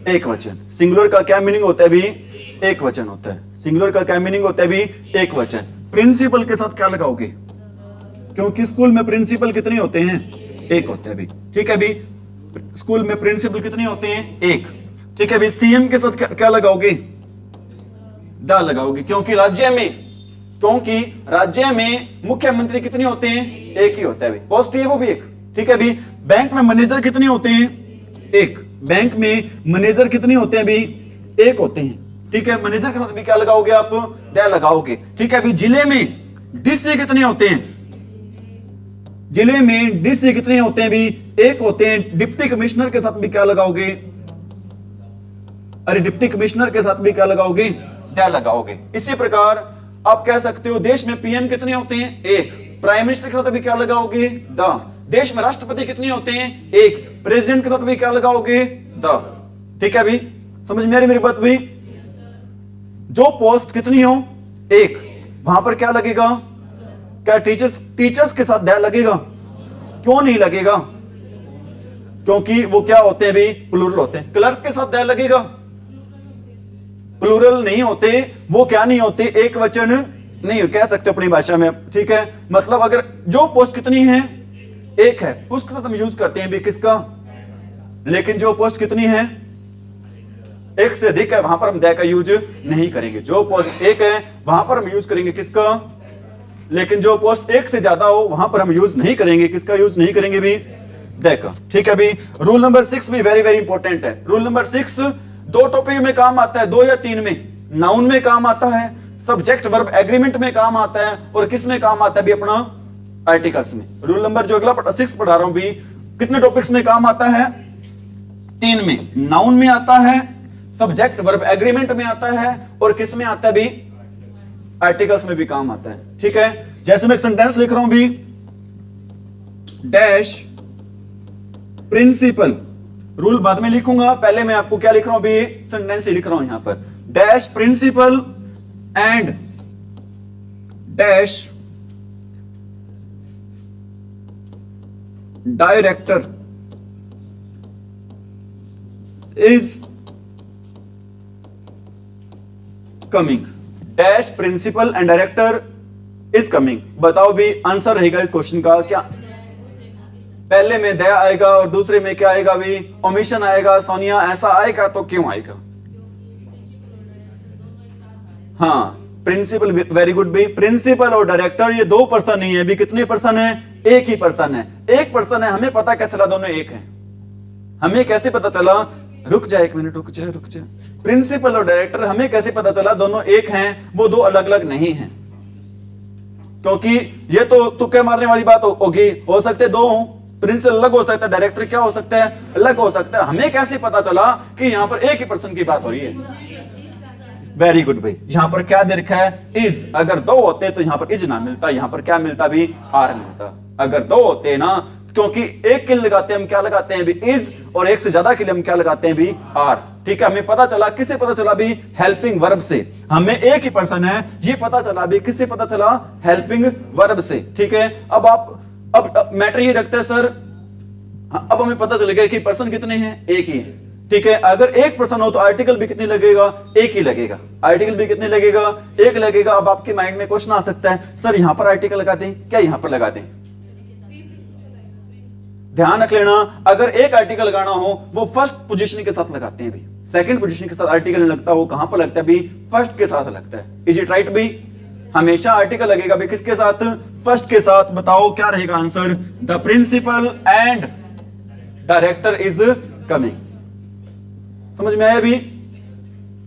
एक वचन। सिंगुलर का क्या मीनिंग होता है भी एक वचन होता है। सिंगुलर का क्या मीनिंग होता है भी एक वचन। प्रिंसिपल के साथ क्या लगाओगे, क्योंकि स्कूल में प्रिंसिपल कितने होते हैं, एक होते हैं भी, ठीक है भी। स्कूल में प्रिंसिपल कितने होते हैं, एक, ठीक है भी। सीएम के साथ क्या लगाओगे, दा लगाओगे, क्योंकि राज्य में मुख्यमंत्री कितने होते हैं, एक ही होता है भी। पोस्ट है वो भी एक, ठीक है भी। बैंक में मैनेजर कितने होते हैं, एक। बैंक में मैनेजर कितने होते हैं भी, एक होते हैं, ठीक है। मैनेजर के साथ भी क्या लगाओगे आप, दा लगाओगे, ठीक है भी। जिले में डीसी कितने होते हैं, जिले में डीसी कितने होते हैं भी, एक होते हैं। डिप्टी कमिश्नर के साथ भी क्या लगाओगे, अरे डिप्टी कमिश्नर के साथ भी क्या लगाओगे, दा लगाओगे। इसी प्रकार आप कह सकते हो देश में पीएम कितने होते हैं, एक। प्राइम मिनिस्टर के साथ भी क्या लगाओगे, दा। देश में राष्ट्रपति कितने होते हैं, एक। प्रेसिडेंट के साथ भी क्या लगाओगे, दा, ठीक है भी। समझ में आ रही मेरी बात भी। जो पोस्ट कितनी हो, एक, वहां पर क्या लगेगा, क्या टीचर्स के साथ दा लगेगा, क्यों नहीं लगेगा, क्योंकि वो क्या होते हैं भी, प्लूरल होते हैं। क्लर्क के साथ दा लगेगा, प्लूरल नहीं होते, वो क्या नहीं होते, एक वचन नहीं कह सकते अपनी भाषा में, ठीक है। मतलब अगर जो पोस्ट कितनी है, एक है, उसके साथ हम यूज करते हैं भी किसका, लेकिन जो पोस्ट कितनी है, एक से अधिक है, वहां पर हम दै का यूज नहीं करेंगे। जो पोस्ट एक है वहां पर हम यूज करेंगे किसका, लेकिन जो पोस्ट एक से ज्यादा हो वहां पर हम यूज नहीं करेंगे, किसका यूज नहीं करेंगे भी, दै का, ठीक है भी। रूल नंबर 6 भी वेरी वेरी इंपॉर्टेंट है। रूल नंबर 6 दो टॉपिक में काम आता है, 2 या 3 में। नाउन में काम आता है, सब्जेक्ट वर्ब एग्रीमेंट में काम आता है, और किस में काम आता है भी, अपना आर्टिकल्स में। रूल नंबर जो अगला 6 पढ़ा रहा हूं भी, कितने टॉपिक्स में काम आता है, 3 में। नाउन में आता है, सब्जेक्ट वर्ब एग्रीमेंट में आता है, और किस में आता है भी, आर्टिकल्स में भी काम आता है, ठीक है। जैसे मैं एक सेंटेंस लिख रहा हूं भी, डैश प्रिंसिपल, रूल बाद में लिखूंगा, पहले मैं आपको क्या लिख रहा हूं भी, सेंटेंस ही लिख रहा हूं यहां पर। Dash principal and dash director is coming. Dash principal and director is coming. बताओ भी आंसर रहेगा इस क्वेश्चन का क्या, पहले में दया आएगा और दूसरे में क्या आएगा भी, ओमिशन आएगा। सोनिया ऐसा आएगा तो क्यों आएगा, हाँ प्रिंसिपल, वेरी गुड भी। प्रिंसिपल और डायरेक्टर ये 2 पर्सन नहीं है भी, कितने पर्सन है, एक ही पर्सन है, एक पर्सन है। हमें पता कैसे चला दोनों एक हैं, हमें कैसे पता चला, रुक जा 1 मिनट, रुक जा। प्रिंसिपल और डायरेक्टर हमें कैसे पता चला दोनों एक हैं, वो 2 अलग अलग नहीं हैं, क्योंकि ये तो तुक्के मारने वाली बात होगी। हो सकते 2 हों, प्रिंसिपल अलग हो सकता है, डायरेक्टर क्या हो सकता है, अलग हो सकता है। हमें कैसे पता चला कि यहां पर एक ही पर्सन की बात हो रही है, वेरी गुड भाई। यहां पर क्या दे रखा है, इज। अगर 2 होते तो यहां पर इज ना मिलता, यहां पर क्या मिलता भी, आर मिलता। अगर 2 होते ना, क्योंकि एक के लिए लगाते हैं हम क्या लगाते हैं भी, इज, और एक से ज्यादा के लिए हम क्या लगाते हैं भी, आर, ठीक है। हमें पता चला, किससे पता चला भी, हेल्पिंग वर्ब से। हमें एक ही पर्सन है ये पता चला भी, किससे पता चला, हेल्पिंग वर्ब से, ठीक है। अब मैटर ये रखता है सर, अब हमें पता चलेगा कि पर्सन कितने हैं, एक ही है, ठीक है। अगर एक पर्सन हो तो आर्टिकल भी कितनी लगेगा, एक ही लगेगा। आर्टिकल भी कितने लगेगा, एक लगेगा। अब आपके माइंड में क्वेश्चन आ सकता है, सर यहां पर आर्टिकल लगा दें क्या, यहां पर लगा दें। ध्यान रख लेना, अगर एक आर्टिकल लगाना हो वो फर्स्ट पोजीशन के साथ लगाते हैं भी, सेकंड पोजीशन के साथ आर्टिकल नहीं लगता, वो कहां पर लगता है भी, फर्स्ट के साथ लगता है। इज इट राइट भी, हमेशा आर्टिकल लगेगा भी किसके साथ, फर्स्ट के साथ। बताओ क्या रहेगा answer, the principal and director is coming. समझ में आया अभी,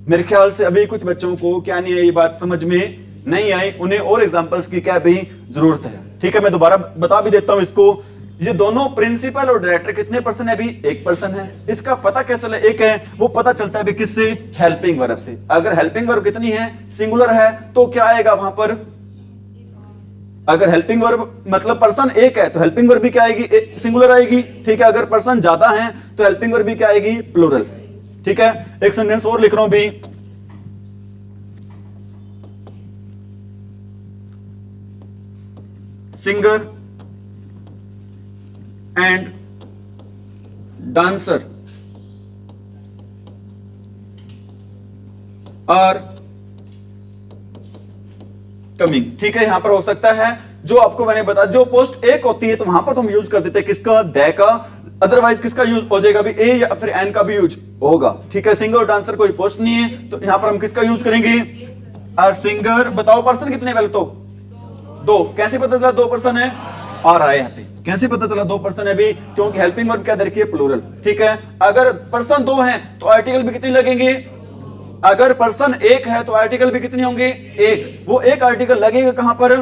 मेरे ख्याल से अभी कुछ बच्चों को क्या नहीं आई, बात समझ में नहीं आई, उन्हें और एग्जांपल्स की क्या भी जरूरत है, ठीक है। मैं दोबारा बता भी देता हूं इसको। ये दोनों प्रिंसिपल और डायरेक्टर कितने पर्सन है भी, एक पर्सन है। इसका पता कैसे चला एक है, वो पता चलता है भी किससे, हेल्पिंग वर्ब से। अगर हेल्पिंग वर्ब कितनी है, सिंगुलर है, तो क्या आएगा वहां पर, अगर हेल्पिंग वर्ब मतलब पर्सन एक है तो हेल्पिंग वर्ब भी क्या आएगी, सिंगुलर आएगी, ठीक है। अगर पर्सन ज्यादा है तो हेल्पिंग वर्ब भी क्या आएगी, प्लूरल, ठीक है। एक सेंटेंस और लिख रहा हूं भी, singer and dancer are coming. ठीक है, यहां पर हो सकता है जो आपको मैंने बताया, जो पोस्ट एक होती है तो वहां पर तो हम यूज कर देते हैं किसका, द का, अदरवाइज किसका यूज हो जाएगा भी, ए या फिर एन का भी यूज होगा। ठीक है, सिंगर और डांसर कोई पोस्ट नहीं है तो यहां पर हम किसका यूज करेंगे, सिंगर। बताओ पर्सन कितने, पहले तो दो। कैसे पता चला दो पर्सन है, आ रहा है यहाँ पे, कैसे पता चला दो पर्सन है भी, क्योंकि हेल्पिंग वर्ब क्या देखिए, प्लूरल। ठीक है, अगर पर्सन दो हैं तो आर्टिकल भी कितने लगेंगे, अगर पर्सन एक है तो आर्टिकल भी कितने होंगे, एक। वो एक आर्टिकल लगेगा कहां पर,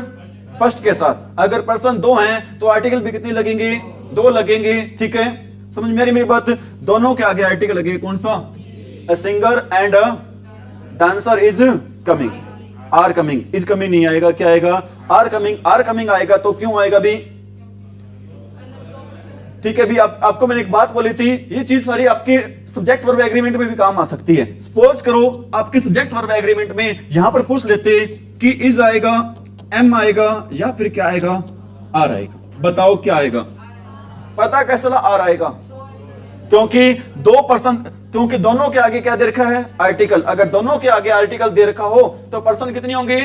फर्स्ट के साथ। अगर पर्सन दो हैं तो आर्टिकल भी कितने लगेंगे, दो लगेंगे। ठीक है, समझ मेरी बात, दोनों के आगे आर्टिकल लगेगा कौन सा, a singer and a dancer is coming. Are coming, is coming नहीं आएगा, क्या आएगा, आर कमिंग। आर कमिंग आएगा तो क्यों आएगा भी, ठीक है भी। आपको मैंने एक बात बोली थी, ये चीज सारी आपके सब्जेक्ट वर्ब एग्रीमेंट में भी काम आ सकती है। सपोज करो आपके सब्जेक्ट वर्ब एग्रीमेंट में यहां पर पूछ लेते कि इज आएगा, एम आएगा या फिर क्या आएगा, आर आएगा। बताओ क्या आएगा, पता कैसे चला आर आएगा, क्योंकि दो पर्सन, क्योंकि दोनों के आगे क्या दे रखा है, आर्टिकल। अगर दोनों के आगे आर्टिकल दे रखा हो तो पर्सन कितने होंगे,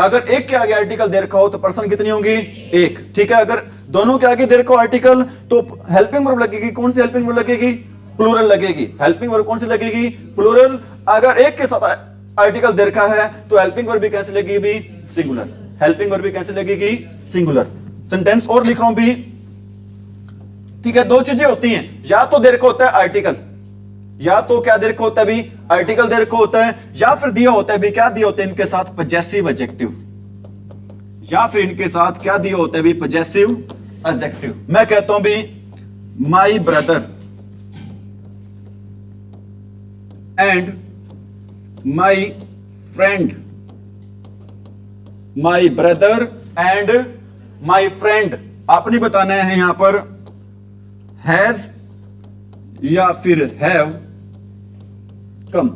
अगर एक के आगे आर्टिकल दे रखा हो तो पर्सन कितनी होंगी, एक। ठीक है, अगर दोनों के आगे दे रखा हो आर्टिकल तो हेल्पिंग वर्ब लगेगी, कौन सी हेल्पिंग वर्ब लगेगी, प्लूरल लगेगी। हेल्पिंग वर्ब कौन सी लगेगी, प्लूरल। अगर एक के साथ आर्टिकल दे रखा है तो हेल्पिंग वर्ब भी कैसे लगेगी भी, सिंगुलर। हेल्पिंग वर्ब भी कैसे लगेगी, सिंगुलर। सेंटेंस और लिख रहा हूं भी, ठीक है। दो चीजें होती हैं, या तो दे रखा होता है आर्टिकल, या तो क्या दे रखा होता है भी, आर्टिकल दे रखा होता है, या फिर दिया होता है भी, क्या दिया होता है इनके साथ, पजेसिव एडजेक्टिव, या फिर इनके साथ क्या दिया होता है भी, पजेसिव एडजेक्टिव। मैं कहता हूं भी my brother and my friend, my brother and my friend. आपने बताना है यहां पर हैज या फिर हैव कम।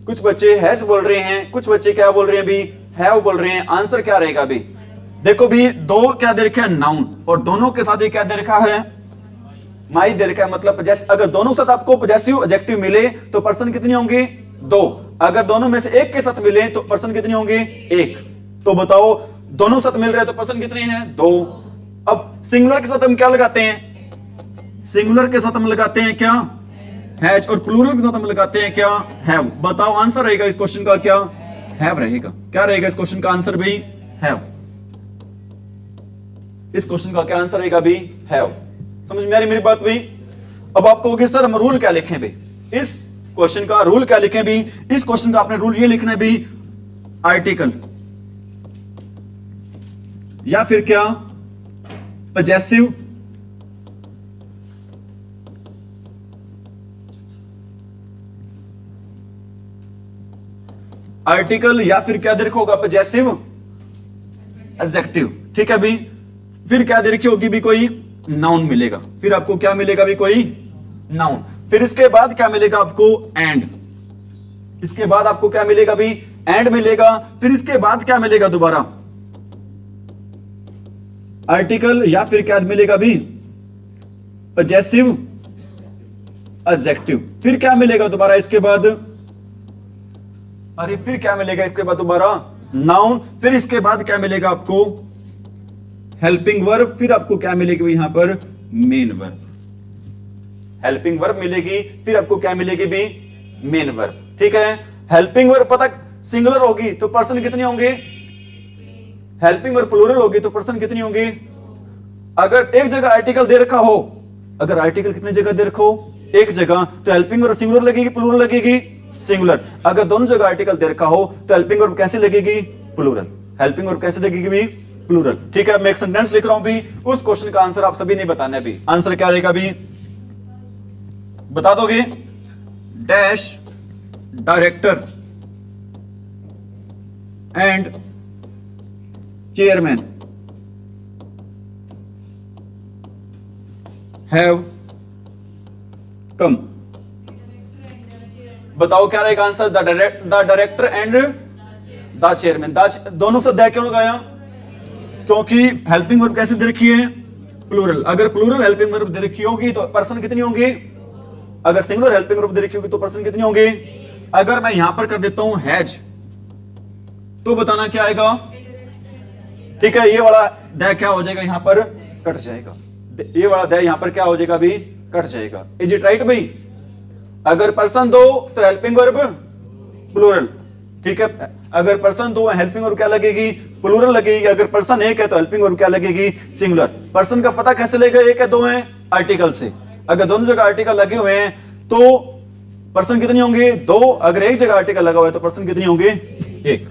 कुछ बच्चे हैज बोल रहे हैं, कुछ बच्चे क्या बोल रहे हैं भी, हैव बोल रहे हैं। आंसर क्या रहेगा भी, देखो भी दो क्या दे रखा है, नाउन, और दोनों के साथ ये क्या दे रखा है, माई दे रखा है। मतलब अगर दोनों के साथ आपको पजेसिव एडजेक्टिव मिले तो पर्सन कितने होंगे, दो। अगर दोनों में से एक के साथ मिले तो पर्सन कितने होंगे, एक। तो बताओ दोनों साथ मिल रहे हैं तो पर्सन कितने हैं, दो। अब सिंगुलर के साथ हम क्या लगाते हैं, सिंगुलर के साथ हम लगाते हैं क्या, हैज, और प्लूरल के साथ हम लगाते हैं क्या, हैव। बताओ आंसर रहेगा इस क्वेश्चन का क्या, हैव रहेगा। क्या रहेगा इस क्वेश्चन का आंसर भी, हैव। इस क्वेश्चन का क्या आंसर रहेगा भी, हैव। समझ में आ रही मेरी बात भी। अब आप कहोगे सर हम रूल क्या लिखें भी, इस क्वेश्चन का रूल क्या लिखें भी। इस क्वेश्चन का आपने रूल ये लिखना है भी, आर्टिकल या फिर क्या, पजेसिव आर्टिकल, या फिर क्या दे रखा होगा, पजेसिव एडजेक्टिव। ठीक है भी, फिर क्या दे रखी होगी भी, कोई नाउन मिलेगा। फिर आपको क्या मिलेगा भी, कोई नाउन। फिर इसके बाद क्या मिलेगा आपको, एंड। इसके बाद आपको क्या मिलेगा भी, एंड मिलेगा। फिर इसके बाद क्या मिलेगा दोबारा, आर्टिकल, या फिर क्या मिलेगा भी, पजेसिव एडजेक्टिव। फिर क्या मिलेगा दोबारा इसके बाद, अरे फिर क्या मिलेगा इसके बाद दोबारा, नाउन। फिर इसके बाद क्या मिलेगा आपको, हेल्पिंग वर्ब। फिर आपको क्या मिलेगी यहां पर, मेन वर्ब। हेल्पिंग वर्ब मिलेगी, फिर आपको क्या मिलेगी भी, मेन वर्ब। ठीक है, हेल्पिंग वर्ब पता सिंगुलर होगी तो पर्सन कितने होंगे, हेल्पिंग वर्ब प्लूरल होगी तो पर्सन कितनी होंगी। अगर एक जगह आर्टिकल दे रखा हो, अगर आर्टिकल कितनी जगह दे रखो, एक जगह, तो हेल्पिंग वर्ब सिंगुलर लगेगी प्लूरल लगेगी, सिंगुलर। अगर दोनों जगह आर्टिकल दे रखा हो तो हेल्पिंग वर्ब कैसे लगेगी, प्लूरल। हेल्पिंग वर्ब कैसे लगेगी भी, प्लूरल। ठीक है, मैं एक सेंटेंस लिख रहा हूं भी, उस क्वेश्चन का आंसर आप सभी ने बताना है भी। आंसर क्या रहेगा भी, बता दोगे, dash director and chairman have come. बताओ क्या रहेगा answer, the director and the chairman. दोनों से द क्यों लगाया? क्योंकि हेल्पिंग वर्ब कैसे दे रखी है? प्लूरल। अगर प्लूरल हेल्पिंग वर्ब दे रखी होगी तो पर्सन कितनी होंगी? अगर सिंगुलर हेल्पिंग वर्ब दे रखी होगी तो पर्सन कितनी होंगी? अगर मैं यहां पर कर देता हूं हैज, तो बताना क्या आएगा? ठीक है, ये वाला द क्या हो जाएगा? यहां पर कट जाएगा। ये वाला द यहां पर क्या हो जाएगा? अभी कट जाएगा। इज इट राइट भाई? अगर पर्सन दो तो हेल्पिंग वर्ब प्लूरल। ठीक है, अगर पर्सन दो हेल्पिंग वर्ब क्या लगेगी? प्लूरल लगेगी। अगर पर्सन एक है तो हेल्पिंग वर्ब क्या लगेगी? सिंगुलर। पर्सन का पता कैसे लगेगा? एक है दो है? आर्टिकल से। अगर दोनों जगह आर्टिकल लगे हुए हैं तो पर्सन कितनी होंगे? दो। अगर एक जगह आर्टिकल लगा हुआ है तो पर्सन कितनी होंगे? एक।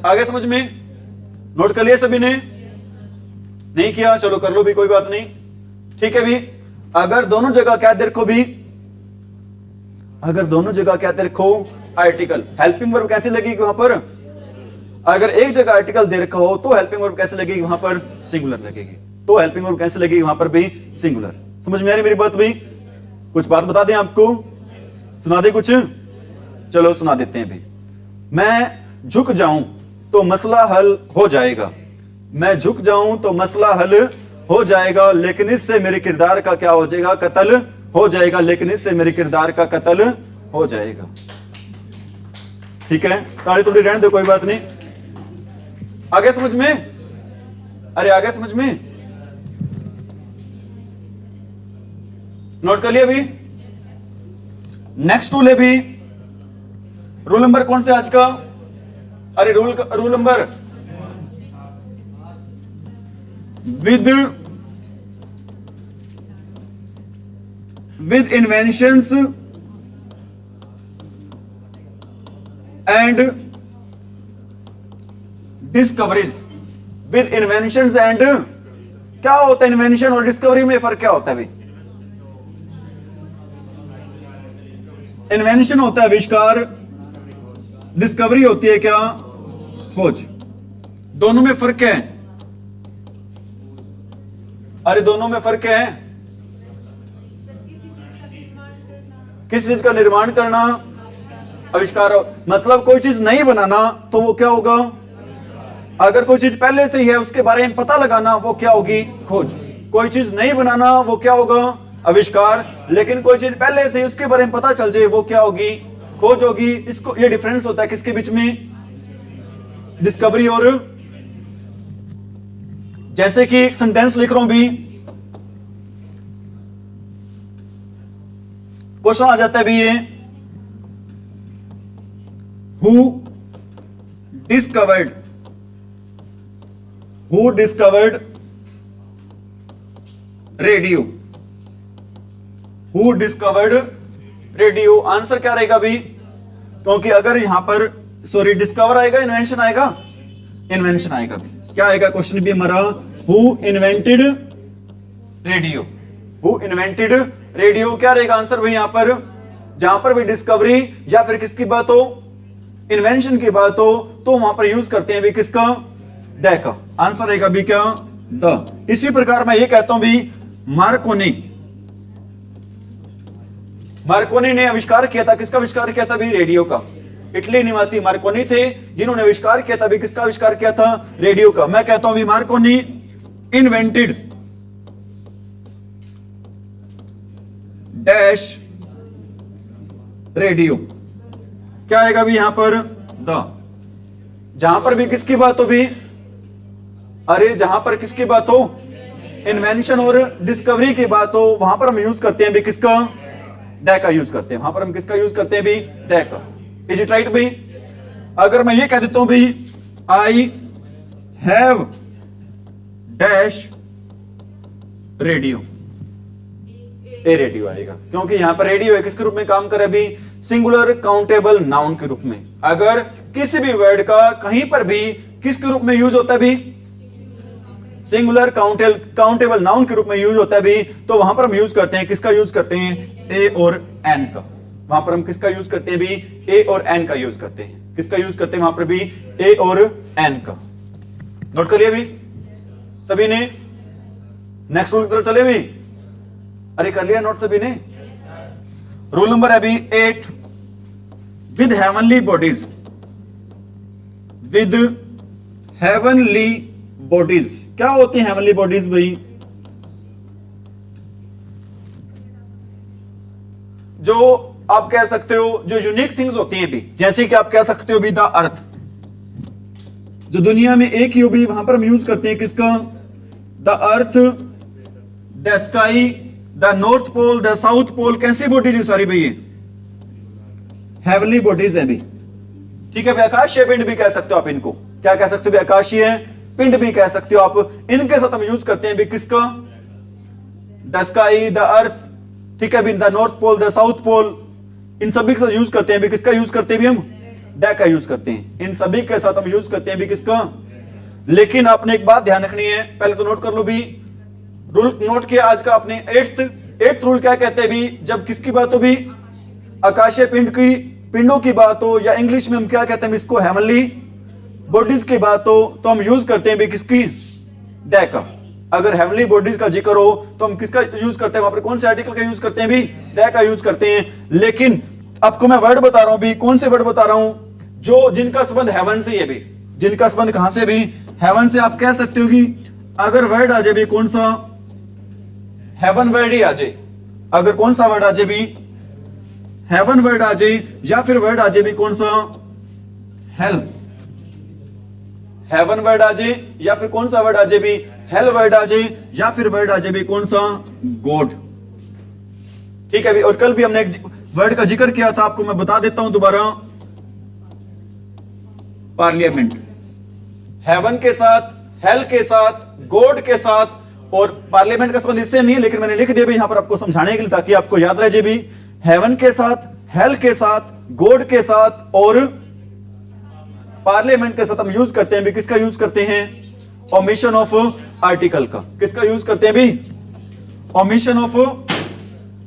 आगे समझ में? नोट कर लिया सभी ने? नहीं किया? चलो कर लो भी, कोई बात नहीं। ठीक है भी। अगर दोनों जगह क्या देखो भी, अगर दोनों जगह क्या देखो? आर्टिकल। हेल्पिंग वर्ब कैसे लगेगी वहां पर? अगर एक जगह आर्टिकल दे रखा हो तो हेल्पिंग वर्ब कैसे लगेगी वहां पर? सिंगुलर लगेगी। तो हेल्पिंग वर्ब कैसे लगेगी वहां पर भी? सिंगुलर। समझ में आ रही मेरी बात भी? कुछ बात बता दें आपको? सुना दे कुछ? चलो सुना देते हैं भी। मैं झुक जाऊं तो मसला हल हो जाएगा। मैं झुक जाऊं तो मसला हल हो जाएगा, लेकिन इससे मेरे किरदार का क्या हो जाएगा? कत्ल हो जाएगा। लेकिन इससे मेरे किरदार का कत्ल हो जाएगा। ठीक है, ताड़ी थोड़ी रहने दो, कोई बात नहीं। आगे समझ में? अरे आगे समझ में? नोट कर लिया अभी? नेक्स्ट रूल है भी। रूल नंबर कौन से आज का? अरे rule number with inventions and discoveries। with inventions and क्या होता है? इन्वेंशन और डिस्कवरी में फर्क क्या होता है भाई? इन्वेंशन होता है आविष्कार, डिस्कवरी होती है क्या? खोज। दोनों में फर्क है। अरे दोनों में फर्क है। किस चीज का निर्माण करना? आविष्कार। मतलब कोई चीज नहीं बनाना तो वो क्या होगा? अगर कोई चीज पहले से ही है उसके बारे में पता लगाना, वो क्या होगी? खोज। कोई चीज नहीं बनाना वो क्या होगा? आविष्कार। लेकिन कोई चीज पहले से ही उसके बारे में पता चल जाए वो क्या होगी? खोज होगी। इसको ये डिफरेंस होता है किसके बीच में? डिस्कवरी और। जैसे कि एक सेंटेंस लिख रहा हूं भी, क्वेश्चन आ जाता है भी ये, who discovered radio? Who discovered radio? Answer क्या रहेगा भी? क्योंकि अगर यहां पर सॉरी डिस्कवर आएगा, इन्वेंशन आएगा? इन्वेंशन आएगा भी। क्या आएगा क्वेश्चन भी हमारा? Who invented radio? Who invented radio क्या रहेगा आंसर भाई? यहां पर जहां पर भी डिस्कवरी या फिर किसकी बात हो? इन्वेंशन की बात हो तो वहां पर यूज करते हैं भी किसका? द का। आंसर रहेगा भी क्या? द। इसी प्रकार मैं ये कहता हूं भी, मार्कोनी ने आविष्कार किया था। किसका आविष्कार किया था भी? रेडियो का। इटली निवासी मार्कोनी थे जिन्होंने आविष्कार किया था भी। किसका आविष्कार किया था? रेडियो का। मैं कहता हूं भी मार्कोनी इन्वेंटेड डैश रेडियो। क्या आएगा भी यहां पर? द। जहां पर भी किसकी बात हो भी? अरे जहां पर किसकी बात हो? इन्वेंशन और डिस्कवरी की बात हो, वहां पर हम यूज करते हैं भी किसका? द का यूज करते हैं। वहां पर हम किसका यूज करते हैं भी? द का। इज इट राइट भाई? अगर मैं ये कह देता हूं भी, I have dash radio, A radio आएगा। क्योंकि यहां पर रेडियो है किसके रूप में काम करे भी? सिंगुलर काउंटेबल नाउन के रूप में। अगर किसी भी वर्ड का कहीं पर भी किसके रूप में यूज होता है भी? सिंगुलर काउंटेबल नाउन के रूप में यूज होता है भी, तो वहां पर हम यूज करते हैं किसका? यूज करते हैं ए और एन का। वहां पर हम किसका यूज करते हैं भी? ए और एन का यूज करते हैं। किसका यूज करते हैं वहां पर भी? ए और एन का। नोट कर लिया भी सभी ने? नेक्स्ट रूल की तरफ चले भी? अरे कर लिया नोट सभी ने? रूल नंबर है भी 8, with heavenly bodies. With heavenly bodies. क्या होती है हेवनली बॉडीज भाई? जो आप कह सकते हो जो यूनिक थिंग्स होती हैं भी, जैसे कि आप कह सकते हो भी द अर्थ, जो दुनिया में एक ही हो भी, वहां पर हम यूज करते हैं किसका? The earth, the sky, the north pole, the south pole. कैसी बॉडीज है सारी भाई? हेवनली बॉडीज है भी। ठीक है भाई, आकाशीय पिंड भी कह सकते हो आप इनको। क्या कह सकते हो भाई? आकाशीय पिंड भी कह सकते हो आप। इनके साथ हम यूज करते हैं भी किसका? द स्काई, द अर्थ, ठीक है भी, the north pole, the south Pole, इन सभी के साथ यूज करते हैं भी किसका यूज करते हैं भी? हम द का यूज करते हैं। इन सभी के साथ हम यूज करते हैं भी किसका? लेकिन आपने एक बात ध्यान रखनी है, पहले तो नोट कर लो भी, रूल नोट किया आज का आपने। एट्थ रूल क्या कहते हैं भी? जब किसकी बात हो भी? आकाशीय पिंड की, पिंडों की बात हो, या इंग्लिश में हम क्या कहते हैं इसको? हेवनली बॉडीज की बात हो, तो हम यूज करते हैं भी किसकी? द का। अगर हेवनली बॉडीज का जिक्र हो तो हम किसका यूज करते हैं? वहां पर कौन से आर्टिकल का यूज करते हैं भी? द का यूज करते हैं। लेकिन आपको मैं वर्ड बता रहा हूं भी, कौन से वर्ड बता रहा हूं? जो जिनका संबंध हेवन से है भी। जिनका संबंध कहां से भी? हेवन से। आप कह सकते हो कि अगर वर्ड आ जाए भी कौन सा? हेवन वर्ड ही आ जाए। अगर कौन सा वर्ड आ जाए भी? हेवन वर्ड आ जाए, या फिर वर्ड आ जाए भी कौन सा? हेल। हेवन वर्ड आ जाए, या फिर कौन सा वर्ड आ जाए भी? हेल वर्ड आ जाए, या फिर वर्ड आ जाए भी कौन सा? गॉड। ठीक है भी। और कल भी हमने एक वर्ड का जिक्र किया था, आपको मैं बता देता हूं दोबारा। पार्लियामेंट। हेवन के साथ, हेल के साथ, गॉड के साथ, और पार्लियामेंट का संबंध इससे नहीं है, लेकिन मैंने लिख दिया भी यहां पर आपको समझाने के लिए, ताकि आपको याद रह जाए भी। हेवन के साथ, हेल के साथ, गॉड के साथ और पार्लियामेंट के साथ हम यूज करते हैं भी किसका यूज करते हैं? ओमिशन ऑफ आर्टिकल का। किसका यूज करते हैं भी? ओमिशन ऑफ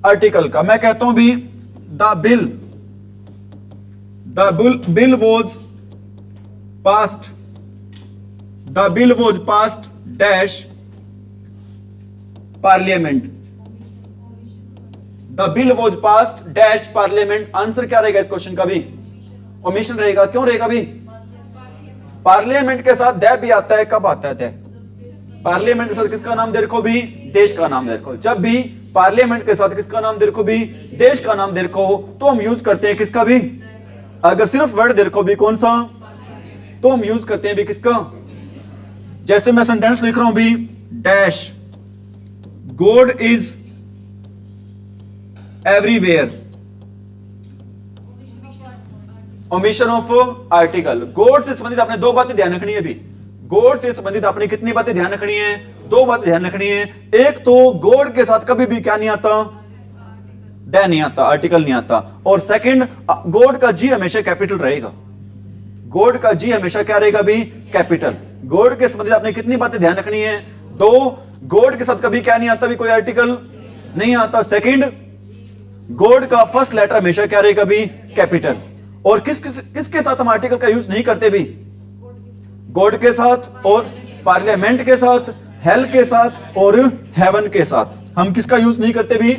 आर्टिकल का। मैं कहता हूं भी the bill was past, the bill was past dash parliament. The bill was past dash parliament. Answer क्या रहेगा इस क्वेश्चन का भी? ओमिशन रहेगा। क्यों रहेगा भी? पार्लियामेंट के साथ द भी आता है। कब आता है द? पार्लियामेंट के साथ किसका नाम देखो भी? देश का नाम देखो। जब भी पार्लियामेंट के साथ किसका नाम देखो भी? देश का नाम देखो, तो हम यूज करते हैं किसका भी? अगर सिर्फ वर्ड देखो भी कौन सा, तो हम यूज करते हैं भी किसका? जैसे मैं सेंटेंस लिख रहा हूं भी, dash God is everywhere. Omission of article. God से संबंधित आपने दो बातें ध्यान रखनी है भी। गॉड से संबंधित आपने कितनी बातें ध्यान रखनी है? दो बातें ध्यान रखनी है। एक तो गॉड के साथ कभी भी क्या नहीं आता? द नहीं आता, आर्टिकल नहीं आता। और सेकंड, गॉड का जी हमेशा कैपिटल रहेगा। गॉड का जी हमेशा क्या रहेगा भी? कैपिटल। गॉड के संबंधित आपने कितनी बातें ध्यान रखनी है? दो, गॉड के साथ कभी क्या नहीं आता भी? कोई आर्टिकल नहीं आता। सेकंड, गॉड का फर्स्ट लेटर हमेशा क्या रहेगा भी? कैपिटल। और किसके साथ हम आर्टिकल का यूज नहीं करते भी? गॉड के साथ और पार्लियामेंट के साथ, हेल के साथ और हेवन के साथ हम किसका यूज नहीं करते भी?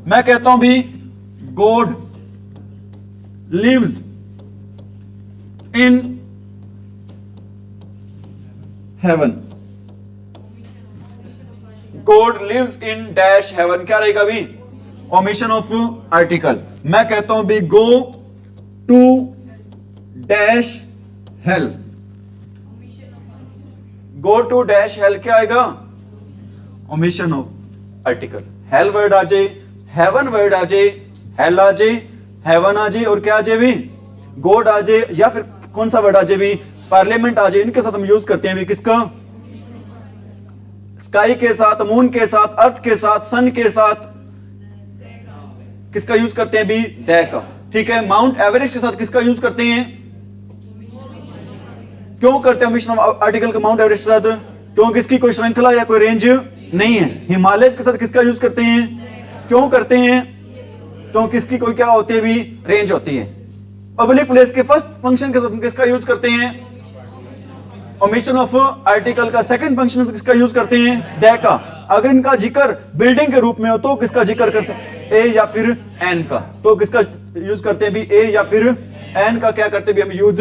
मैं कहता हूं भी God lives in heaven. God lives in dash heaven. क्या रहेगा भी? Omission of article. मैं कहता हूं भी go to dash hell. Go to dash hell क्या आएगा? Omission of article. Hell word आ जाए, हेवन वर्ड आ जाए, हेल आ जाए, हेवन आ जाए, और क्या आ जाए भी? गॉड आ जाए, या फिर कौन सा वर्ड आ जाए भी? पार्लियामेंट आ जाए। इनके साथ हम यूज करते हैं भी किसका? स्काई के साथ, मून के साथ, अर्थ के साथ, सन के साथ किसका यूज करते हैं भी? द का। ठीक है। माउंट एवरेस्ट के साथ किसका यूज करते हैं? क्यों करते हैं ओमिशन ऑफ आर्टिकल का माउंट एवरेस्ट के साथ? क्योंकि इसकी कोई श्रृंखला या कोई रेंज नहीं है। हिमालय के साथ किसका यूज करते हैं? क्यों करते हैं? क्योंकि इसकी कोई क्या होती है भी? रेंज होती है। पब्लिक प्लेस के फर्स्ट फंक्शन के साथ किसका यूज करते हैं? ओमिशन ऑफ आर्टिकल का। सेकंड फंक्शन किसका यूज करते हैं? द का। अगर इनका जिक्र बिल्डिंग के रूप में हो तो किसका जिक्र करते हैं? ए या फिर एन का। तो किसका यूज करते हैं भी? ए या फिर एन का क्या करते भी हम यूज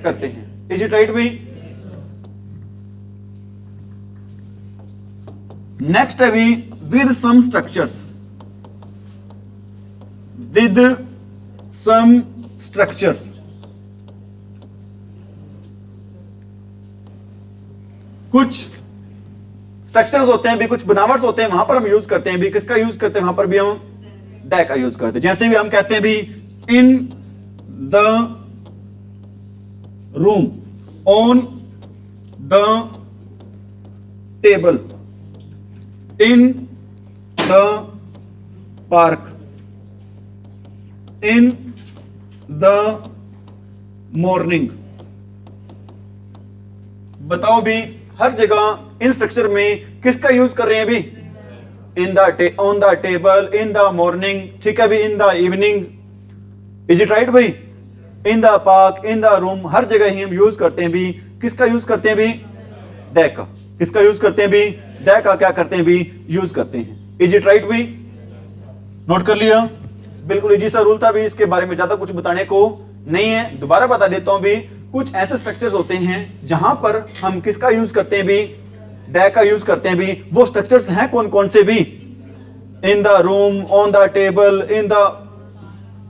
करते हैं। इज इट राइट भी? नेक्स्ट है भी with some structures, with some structures. कुछ स्ट्रक्चर्स होते हैं भी, कुछ बनावट्स होते हैं, वहां पर हम यूज करते हैं भी, किसका यूज करते हैं वहां पर भी हम दै का यूज करते हैं। जैसे भी हम कहते हैं भी in the room, on the table, in the park, in the morning. बताओ भी हर जगह इन स्ट्रक्चर में किसका यूज कर रहे हैं भी? In the, on the table, in the morning, ठीक है भी, in the evening. Is it right भाई? In the park, in the room, हर जगह ही हम यूज करते हैं भी, किसका यूज करते हैं भी? दै का। किसका यूज करते हैं भी? दै का क्या करते हैं भी? यूज करते हैं। इज इट राइट भी? नोट कर लिया? बिल्कुल इजी सा रूल था भी, इसके बारे में ज्यादा कुछ बताने को नहीं है। दोबारा बता देता हूं भी, कुछ ऐसे स्ट्रक्चर्स होते हैं जहां पर हम किसका यूज करते हैं भी? दै का यूज करते हैं भी। वो स्ट्रक्चर्स हैं कौन कौन से भी? In the room, on the table, in the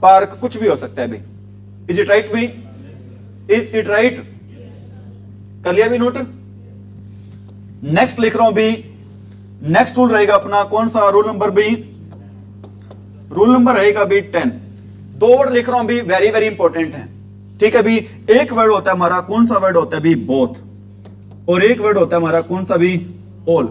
park, कुछ भी हो सकता है भी। इज इट राइट भी? Is it right? कर लिया भी नोट? नेक्स्ट लिख रहा हूं भी, नेक्स्ट रूल रहेगा अपना कौन सा? रूल नंबर भी, रूल नंबर रहेगा भी 10। दो वर्ड लिख रहा हूं भी, वेरी वेरी इंपॉर्टेंट है, ठीक है भी। एक वर्ड होता है हमारा, कौन सा वर्ड होता है भी? बोथ। और एक वर्ड होता है हमारा कौन सा भी? ऑल।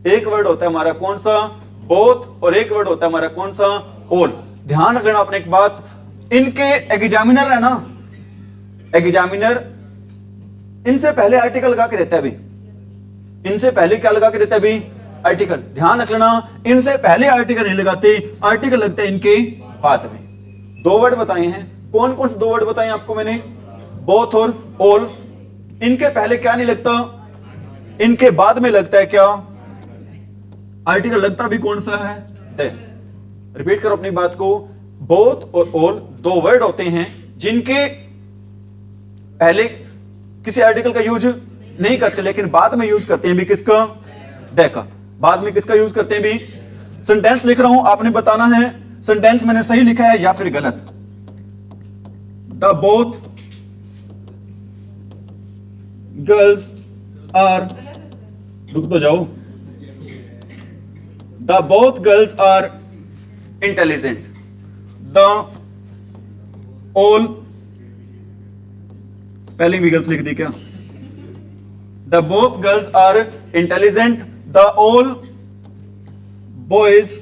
एक वर्ड होता है हमारा कौन सा? बोथ। और एक वर्ड होता है हमारा कौन सा? ऑल। ध्यान रख लेना आपने एक बात, इनके एग्जामिनर है ना, एग्जामिनर इनसे पहले आर्टिकल लगा के देता है भी। इनसे पहले क्या लगा के देता है भी? आर्टिकल। ध्यान रख लेना, इनसे पहले आर्टिकल नहीं लगाते, आर्टिकल लगता है इनके बाद में। दो वर्ड बताए हैं, कौन कौन से दो वर्ड बताए आपको मैंने? बोथ और ऑल। इनके पहले क्या नहीं लगता, इनके बाद में लगता है क्या? आर्टिकल। लगता भी कौन सा है? द। रिपीट करो अपनी बात को, बोथ और ऑल दो वर्ड होते हैं जिनके पहले किसी आर्टिकल का यूज नहीं करते, लेकिन बाद में यूज करते हैं भी किसका? द का। बाद में किसका यूज करते हैं भी? सेंटेंस लिख रहा हूं, आपने बताना है सेंटेंस मैंने सही लिखा है या फिर गलत। द बोथ गर्ल्स आर, रुक तो जाओ, the both girls are intelligent, the all, spelling भी गलत लिख दी क्या? The both girls are intelligent, the all boys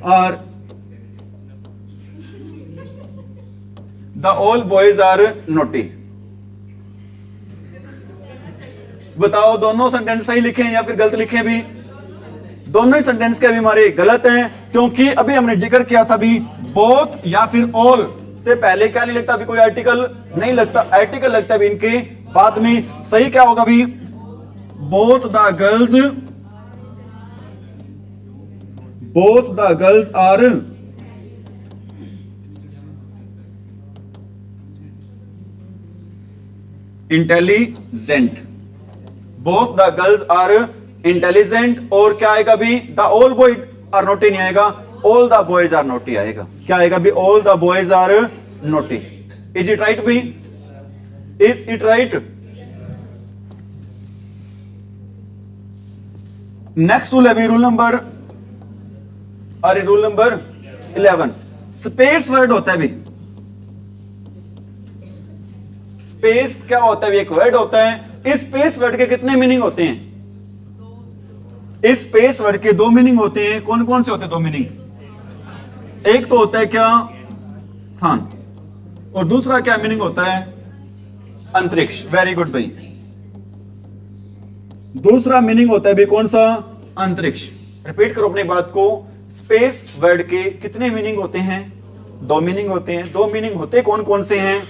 are, the all boys are naughty. बताओ दोनों सेंटेंस सही लिखे हैं या फिर गलत लिखे भी? दोनों ही सेंटेंस के भी हमारे गलत हैं, क्योंकि अभी हमने जिक्र किया था भी बोथ या फिर ऑल से पहले क्या नहीं लगता, अभी कोई आर्टिकल नहीं लगता, आर्टिकल लगता है इनके बाद में। सही क्या होगा भी? Both the girls are intelligent, both the girls are intelligent. और क्या आएगा भी? The all boy are naughty नहीं आएगा, all the boys are naughty आएगा। क्या आएगा भी? All the boys are naughty. Is it right भी? Is it right? Next rule है भी रूल नंबर, अरे रूल नंबर 11। स्पेस वर्ड होता है भी। स्पेस क्या होता है? एक वर्ड होता है। इस स्पेस वर्ड के कितने मीनिंग होते हैं? इस स्पेस वर्ड के दो मीनिंग होते हैं। कौन कौन से होते हैं दो मीनिंग? एक तो होता है क्या? स्थान। और दूसरा क्या मीनिंग होता है? अंतरिक्ष। वेरी गुड भाई। दूसरा मीनिंग होता है भी कौन सा? अंतरिक्ष। रिपीट करो अपनी बात को, स्पेस वर्ड के कितने मीनिंग होते हैं? दो मीनिंग होते हैं। दो मीनिंग होते कौन कौन से हैं?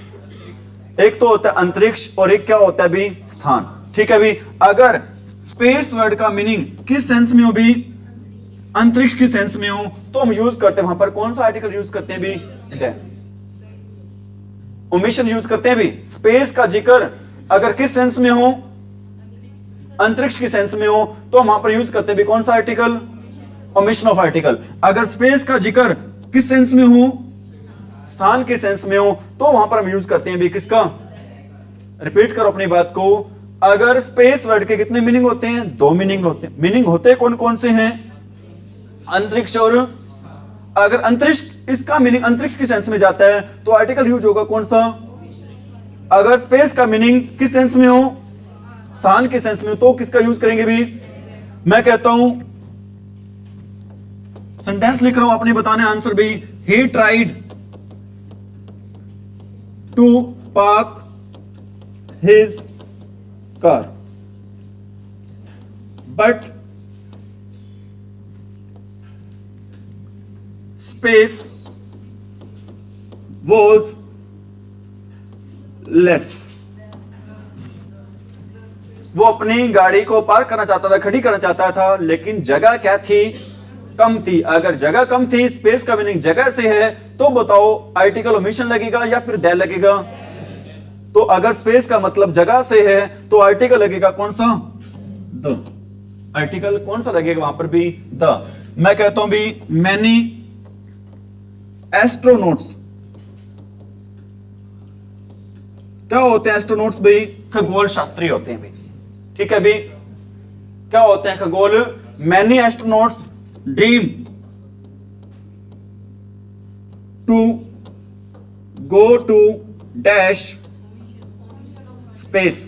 एक तो होता है अंतरिक्ष और एक क्या होता है भी? स्थान। ठीक है भी। अगर स्पेस वर्ड का मीनिंग किस सेंस में हो भी? अंतरिक्ष की सेंस में हो, तो हम यूज करते हैं वहां पर कौन सा आर्टिकल यूज करते हैं भी? द। ओमिशन यूज करते हैं भी। स्पेस का जिक्र अगर किस सेंस में हो, अंतरिक्ष की सेंस में हो, तो हम वहां पर यूज करते हैं भी कौन सा आर्टिकल, ओमिशन ऑफ आर्टिकल। अगर स्पेस का जिक्र किस सेंस में हो, स्थान के सेंस में हो, तो वहां पर हम यूज करते हैं भी किसका, रिपीट करो अपनी बात को। अगर स्पेस वर्ड के कितने मीनिंग होते हैं, दो मीनिंग होते हैं। मीनिंग होते कौन कौन से हैं, अंतरिक्ष और, अगर अंतरिक्ष इसका मीनिंग अंतरिक्ष की सेंस में जाता है तो आर्टिकल यूज होगा कौन सा। अगर स्पेस का मीनिंग किस सेंस में हो, स्थान के सेंस में हो, तो किसका यूज करेंगे भी। मैं कहता हूं सेंटेंस लिख रहा हूं, आपने बताना आंसर भी। He tried to park his car but space was less. वो अपनी गाड़ी को पार्क करना चाहता था, खड़ी करना चाहता था, लेकिन जगह क्या थी, कम थी। अगर जगह कम थी, स्पेस का मीनिंग जगह से है, तो बताओ आर्टिकल ओमिशन लगेगा या फिर द लगेगा। तो अगर स्पेस का मतलब जगह से है तो आर्टिकल लगेगा कौन सा, द। आर्टिकल कौन सा लगेगा वहां पर भी, द। मैं कहता हूं भी मैनी एस्ट्रोनॉट्स, क्या होते हैं एस्ट्रोनॉट्स भाई, खगोल शास्त्री होते हैं भाई। ठीक है भाई, क्या होते हैं खगोल, many astronauts dream to go to dash space.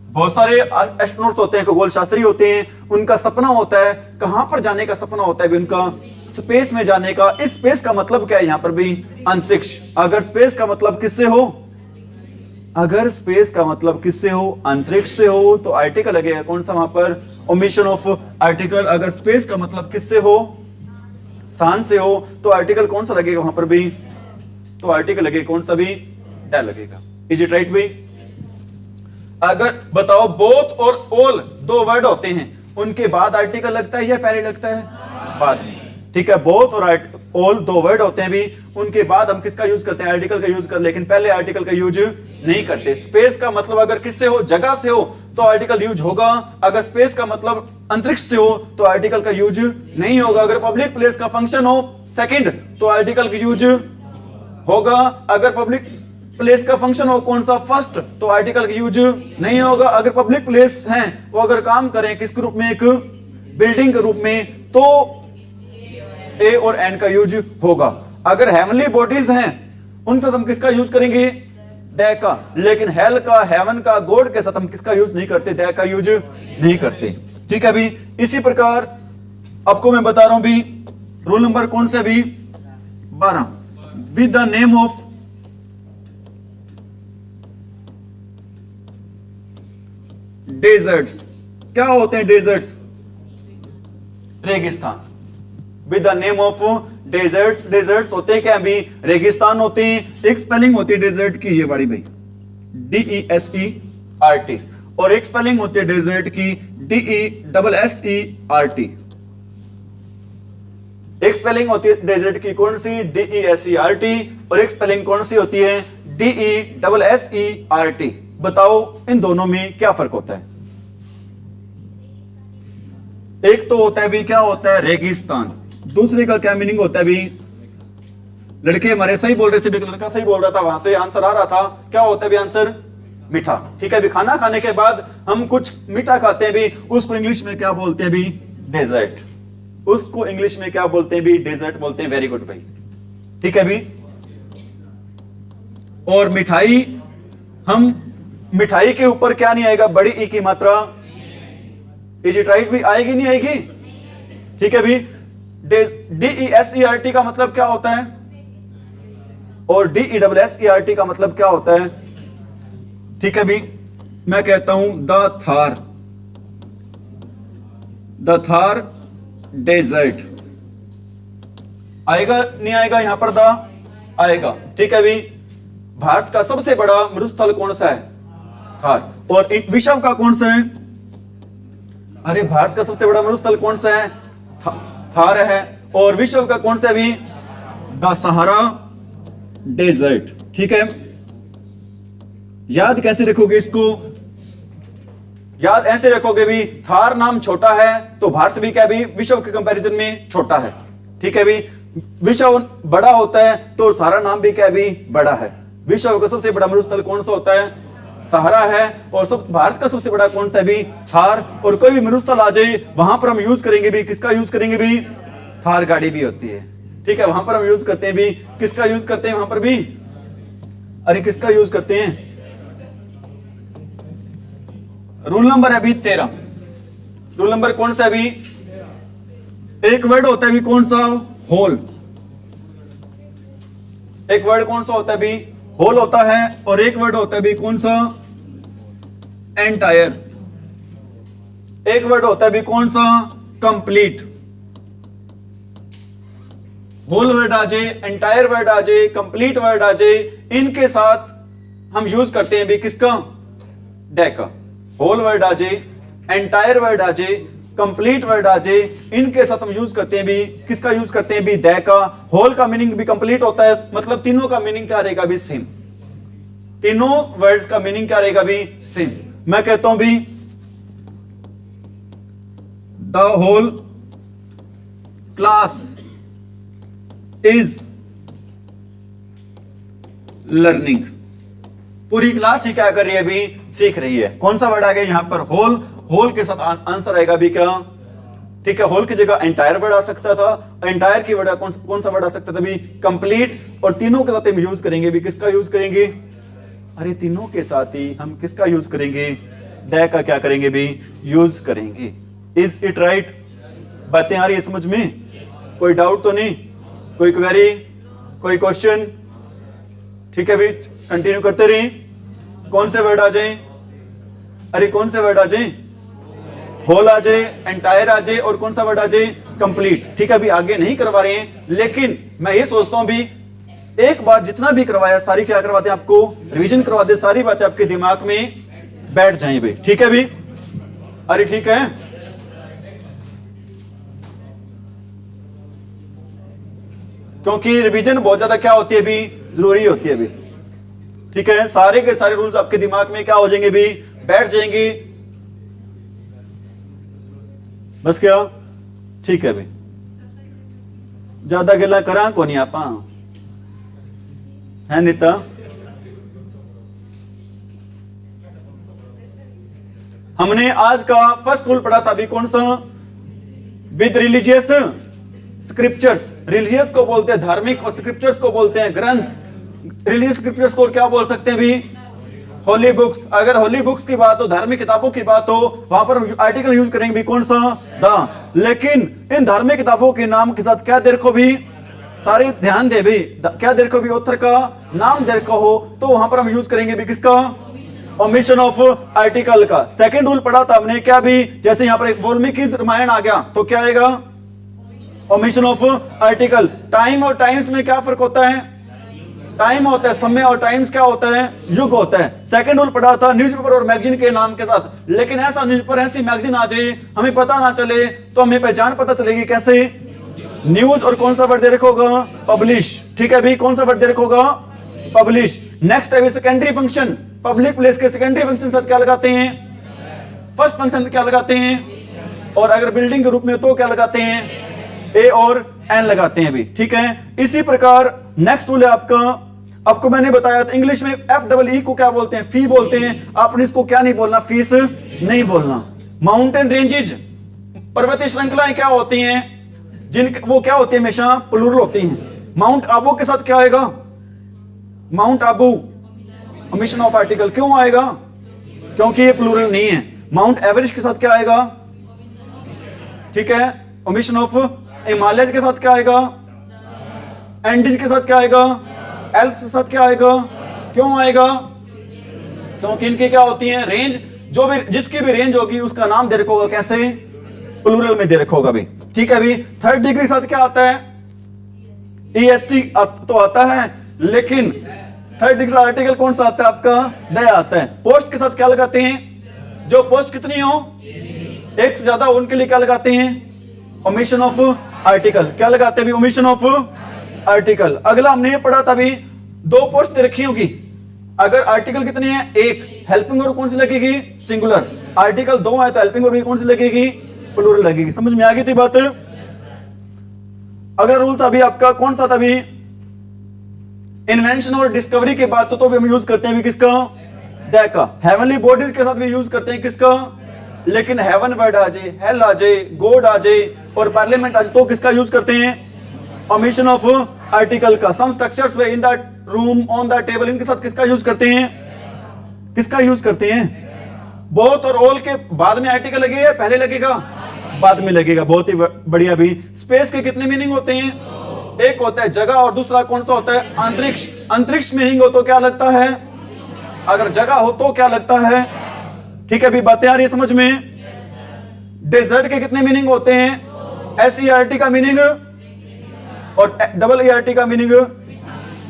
बहुत सारे एस्ट्रोनॉट्स होते हैं, खगोल शास्त्री होते हैं, उनका सपना होता है, कहां पर जाने का सपना होता है भी उनका, स्पेस में जाने का। इस स्पेस का मतलब क्या है यहां पर भी, अंतरिक्ष। अगर स्पेस का मतलब किससे हो, अगर स्पेस का मतलब किससे हो, अंतरिक्ष से हो, तो आर्टिकल लगेगा कौन सा वहां पर, ओमिशन ऑफ आर्टिकल। अगर स्पेस का मतलब किससे हो, स्थान से हो, तो आर्टिकल कौन सा लगेगा वहां पर भी, तो आर्टिकल लगेगा कौन सा भी, दैट लगेगा। इज इट राइट भाई। अगर बताओ बोथ और ऑल दो वर्ड होते हैं, उनके बाद आर्टिकल लगता है या पहले लगता है, बाद में। ठीक है, बोथ और ऑल दो वर्ड होते हैं भी, उनके बाद हम किसका यूज करते हैं, आर्टिकल का यूज कर, लेकिन पहले आर्टिकल का यूज नहीं करते। स्पेस का मतलब अगर किससे हो, जगह से हो, तो आर्टिकल यूज होगा। अगर स्पेस का मतलब अंतरिक्ष से हो, तो आर्टिकल का यूज नहीं होगा। अगर पब्लिक प्लेस का फंक्शन हो सेकंड, तो आर्टिकल का यूज होगा। अगर पब्लिक प्लेस का फंक्शन हो कौन सा, फर्स्ट, तो आर्टिकल का यूज नहीं होगा। अगर पब्लिक प्लेस है वो अगर काम करें किस रूप में, एक बिल्डिंग के रूप में, तो ए और एन का यूज होगा। अगर हेवनली बॉडीज हैं उन पर हम किसका यूज करेंगे, द का। लेकिन हेल का, हेवन का, गॉड के साथ हम किसका यूज नहीं करते, द का यूज नहीं करते। ठीक है भी। इसी प्रकार आपको मैं बता रहा हूं भी, रूल नंबर कौन सा भी, 12, with the name of deserts. क्या होते हैं डेजर्ट्स, रेगिस्तान। With the name of deserts. Deserts होते हैं क्या भी, रेगिस्तान होते हैं। एक स्पेलिंग होती है डेजर्ट की, ये बड़ी भाई, DESERT, और एक स्पेलिंग होती है डेजर्ट की, DESSERT। एक स्पेलिंग होती है डेजर्ट की कौन सी, DESERT, और एक स्पेलिंग कौन सी होती है, DESSERT। बताओ इन दोनों में क्या फर्क होता है। एक तो होता है भी क्या होता है, रेगिस्तान। दूसरे का क्या मीनिंग होता है भी, लड़के हमारे सही बोल रहे थे, लड़का सही बोल रहा था, वहां से आंसर आ रहा था। क्या होता है भी आंसर, मीठा। ठीक है भी, खाना खाने के बाद हम कुछ मीठा खाते हैं भी, उसको इंग्लिश में क्या बोलते हैं भी, डेजर्ट। उसको इंग्लिश में क्या बोलते हैं भी, डेजर्ट बोलते हैं। वेरी गुड भाई। ठीक है भी। और मिठाई, हम मिठाई के ऊपर क्या नहीं आएगा, बड़ी ई की मात्रा, इज इट राइट भी, आएगी नहीं आएगी। ठीक है भी। DESERT का मतलब क्या होता है, और DESSERT का मतलब क्या होता है। ठीक है भी। मैं कहता हूं द थार डेजर्ट। आएगा नहीं आएगा, यहां पर द आएगा। ठीक है भी। भारत का सबसे बड़ा मरुस्थल कौन सा है, थार। और विश्व का कौन सा है, अरे भारत का सबसे बड़ा मरुस्थल कौन सा है, थार है। और विश्व का कौन सा भी, द सहारा डेजर्ट। ठीक है। याद कैसे रखोगे इसको? याद ऐसे रखोगे भी, थार नाम छोटा है तो भारत भी क्या भी विश्व के कंपैरिजन में छोटा है। ठीक है भी, विश्व बड़ा होता है तो सारा नाम भी क्या भी बड़ा है। विश्व का सबसे बड़ा मरुस्थल कौन सा होता है? सहारा है। और सब भारत का सबसे बड़ा कौन सा है भी? थार। और कोई भी मरुस्थल आ जाए वहां पर हम यूज करेंगे भी, किसका यूज करेंगे भी? थार गाड़ी भी होती है। ठीक है, वहां पर हम यूज करते हैं भी, किसका यूज करते हैं वहां पर भी? अरे किसका यूज करते हैं? रूल नंबर है अभी 13। रूल नंबर कौन सा है अभी? एक वर्ड होता है अभी कौन सा? होल। एक वर्ड कौन सा होता है अभी? होल होता है। और एक वर्ड होता है अभी कौन सा? एंटायर। एक वर्ड होता है अभी कौन सा? कंप्लीट। होल वर्ड आ जाए, एंटायर वर्ड आ जाए, कंप्लीट वर्ड आ जाए, इनके साथ हम यूज करते हैं भी किसका? डे का। होल वर्ड आ जाए, एंटायर वर्ड आ जाए, कंप्लीट वर्ड आ जाए, इनके साथ हम यूज करते हैं भी किसका? यूज करते हैं भी दे का। होल का मीनिंग भी कंप्लीट होता है, मतलब तीनों का मीनिंग क्या रहेगा भी? सेम। तीनों वर्ड्स का मीनिंग क्या रहेगा भी? सेम। मैं कहता हूं भी the whole class is learning. पूरी क्लास ही क्या कर रही है अभी? सीख रही है। कौन सा वर्ड आ गया यहां पर? होल। होल के साथ आंसर आएगा भी क्या? ठीक है, होल की जगह एंटायर वर्ड आ सकता था, एंटायर की वर्ड कौन सा वर्ड आ सकता था भी? कंप्लीट। और तीनों के साथ हम यूज करेंगे भी किसका यूज करेंगे? अरे तीनों के साथ ही हम किसका यूज करेंगे? दे का क्या करेंगे भी? यूज करेंगे। Is it right? बातें आ रही है समझ में? कोई डाउट तो नहीं? कोई क्वेरी, कोई क्वेश्चन? ठीक है भी, कंटिन्यू करते रहिए। कौन से वर्ड आ जाए? अरे कौन से वर्ड आ जाए? होल आ जाए, एंटायर आ जाए, और कौन सा वर्ड आ जाए? कंप्लीट। ठीक है, अभी आगे नहीं करवा रहे हैं, लेकिन मैं ये सोचता हूं भी एक बार जितना भी करवाया सारी क्या करवाते हैं आपको? रिवीजन करवा दे, सारी बातें आपके दिमाग में बैठ जाएं भाई। ठीक है भी? अरे ठीक है, क्योंकि रिवीजन बहुत ज्यादा क्या होती है भी? जरूरी होती है भी। ठीक है, सारे के सारे रूल्स आपके दिमाग में क्या हो जाएंगे भी? बैठ जाएंगे। बस क्या? ठीक है भाई, ज्यादा गिला करा को नहीं आपा है नीता? हमने आज का फर्स्ट रूल पढ़ा था अभी कौन सा? With religious scriptures. रिलीजियस को बोलते हैं धार्मिक, और स्क्रिप्चर्स को बोलते हैं ग्रंथ। रिलीजियस स्क्रिप्चर्स को क्या बोल सकते हैं भी? Holy books. अगर होली बुक्स की बात हो, धार्मिक किताबों की बात हो, वहां पर हम आर्टिकल यूज करेंगे भी कौन सा? द। लेकिन इन धार्मिक किताबों के नाम के साथ क्या दे रखो भी? सारे ध्यान दे भी, क्या दे रखो भी? ऑथर का नाम दे रखा हो तो वहां पर हम यूज करेंगे भी किसका? ओमिशन ऑफ आर्टिकल का। सेकंड रूल पढ़ा था हमने क्या भी? जैसे यहां पर एक वाल्मीकि रामायण आ गया तो क्या आएगा? Omission of article. टाइम और टाइम्स में क्या फर्क होता है? टाइम होता है समय, और टाइम्स क्या होता है? युग होता है। सेकंड रूल पढ़ा था न्यूज़पेपर और मैगजीन के नाम के साथ। लेकिन ऐसा न्यूज़पेपर, ऐसी मैगजीन आ जाए हमें पता ना चले तो हमें पहचान पता चलेगी कैसे? न्यूज। और कौन सा वर्ड दे रखोगा? पब्लिश। ठीक है भी, कौन सा वर्ड दे रखोगा? पब्लिश। नेक्स्ट है सेकेंडरी फंक्शन। पब्लिक प्लेस के सेकेंडरी फंक्शन साथ क्या लगाते हैं? फर्स्ट फंक्शन क्या लगाते हैं? और अगर बिल्डिंग के रूप में तो क्या लगाते हैं? ए और एन लगाते हैं भी। ठीक है, इसी प्रकार नेक्स्ट रूल है आपको मैंने बताया था इंग्लिश में FEE को क्या बोलते हैं? फी बोलते हैं। आपने इसको क्या नहीं बोलना? फीस नहीं बोलना। माउंटेन रेंजेज, पर्वतीय श्रृंखलाएं क्या होती हैं? वो क्या होती है? हमेशा प्लूरल होती हैं। माउंट आबू के साथ क्या आएगा? Mount Abu omission of article. क्यों आएगा? क्योंकि ये प्लूरल नहीं है। माउंट एवरेस्ट के साथ क्या आएगा? ठीक है, ओमिशन ऑफ। हिमालय के साथ क्या आएगा? एंडीज के साथ क्या आएगा? एल्प्स के साथ क्या आएगा? क्यों आएगा? क्योंकि इनकी क्या होती है? रेंज। जो भी जिसकी भी रेंज होगी उसका नाम दे रखोगा कैसे? प्लूरल में दे रखोगा भी। ठीक है भी। थर्ड डिग्री के साथ क्या आता है? EST तो आता है, लेकिन थर्ड डिग्री आर्टिकल कौन सा आता है आपका? दया आता है। पोस्ट के साथ क्या लगाते हैं? जो पोस्ट कितनी हो, एक से ज्यादा, उनके लिए क्या लगाते हैं? Omission of article. क्या लगाते हैं? Omission of article. अगला हमने ये पढ़ा था भी, दो पोस्ट रखी होगी, अगर आर्टिकल कितने हैं? एक। हेल्पिंग वर्ब कौन सी लगेगी? सिंगुलर। आर्टिकल 2 है तो हेल्पिंग वर्ब कौन सी लगेगी? प्लूरल लगेगी। समझ में आ गई थी बात? अगला रूल था अभी आपका, कौन सा था अभी? इन्वेंशन और डिस्कवरी के बाद तो भी हम यूज करते हैं भी किसका? द का। हेवनली बॉडीज के साथ भी यूज करते हैं किसका? लेकिन हेवन वर्ड आ जाए, हेल आ जाए, गॉड आ जाए और पार्लियामेंट आ जाए तो किसका यूज करते हैं? ओमिशन ऑफ आर्टिकल का। सम स्ट्रक्चर्स में इन the room, on the table, इनके साथ किसका यूज करते हैं? किसका यूज करते हैं? बोथ और ऑल के बाद में आर्टिकल लगेगा, पहले लगेगा? बाद में लगेगा। बहुत ही बढ़िया। भी स्पेस के कितने मीनिंग होते हैं? एक होता है जगह और दूसरा कौन सा होता है? अंतरिक्ष। अंतरिक्ष मीनिंग हो तो क्या लगता है? अगर जगह हो तो क्या लगता है? ठीक है, अभी बातें आ रही है समझ में? डेजर्ट के कितने मीनिंग होते हैं? SERT का मीनिंग और EERT का मीनिंग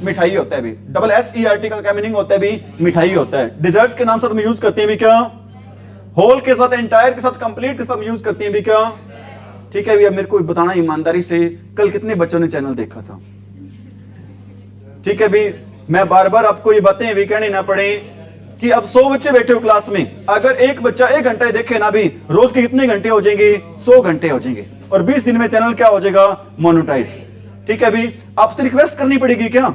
मिठाई होता है। भी डबल SERT का क्या मीनिंग होता है? भी मिठाई होता है। डिजर्ट्स के नाम से हम यूज करते हैं भी क्या? होल के साथ, एंटायर के साथ, कंप्लीट के साथ यूज करते हैं भी क्या? ठीक है। भी अब मेरे को बताना ईमानदारी से, कल कितने बच्चों ने चैनल देखा था? ठीक है। भी मैं बार बार आपको ये बातें भी कहनी ना पड़े कि अब 100 बच्चे बैठे हो क्लास में, अगर एक बच्चा 1 घंटा देखे ना भी, रोज के कितने घंटे हो जाएंगे? 100 घंटे हो जाएंगे और 20 दिन में चैनल क्या हो जाएगा? मोनेटाइज। ठीक है। भी आपसे रिक्वेस्ट करनी पड़ेगी क्या?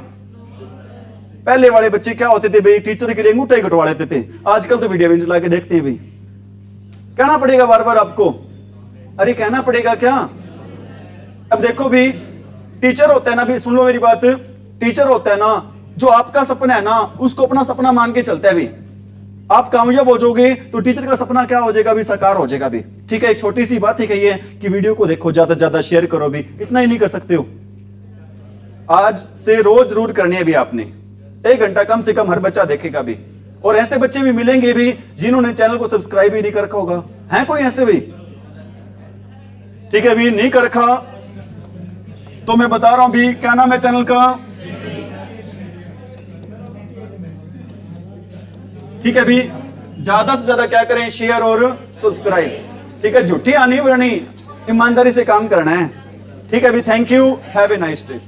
पहले वाले बच्चे क्या होते थे भाई? टीचर के लिए अंगूठा ही कटवा लेते थे। आजकल तो वीडियो भी चला के देखते हैं। भी कहना पड़ेगा बार बार आपको? अरे कहना पड़ेगा क्या? अब देखो भी, टीचर होता है ना, भी सुन लो मेरी बात, टीचर होता है ना, जो आपका सपना है ना उसको अपना सपना मान के चलता है। भी आप कामयाब हो जाओगे तो टीचर का सपना क्या हो जाएगा? भी साकार हो जाएगा। भी ठीक है। एक छोटी सी बात ही कही है कि वीडियो को देखो, ज्यादा से ज्यादा शेयर करो। भी इतना ही नहीं कर सकते हो? आज से रोज जरूर करनी है भी आपने। 1 घंटा कम से कम हर बच्चा देखेगा भी। और ऐसे बच्चे भी मिलेंगे भी जिन्होंने चैनल को सब्सक्राइब ही नहीं कर रखा होगा। है कोई ऐसे भी? ठीक है। भी नहीं कर रखा तो मैं बता रहा हूं भी, क्या नाम है चैनल का? ठीक है। भी ज्यादा से ज्यादा क्या करें? शेयर और सब्सक्राइब। ठीक है। झूठी आनी बढ़नी, ईमानदारी से काम करना है। ठीक है। भी thank you, have a nice day.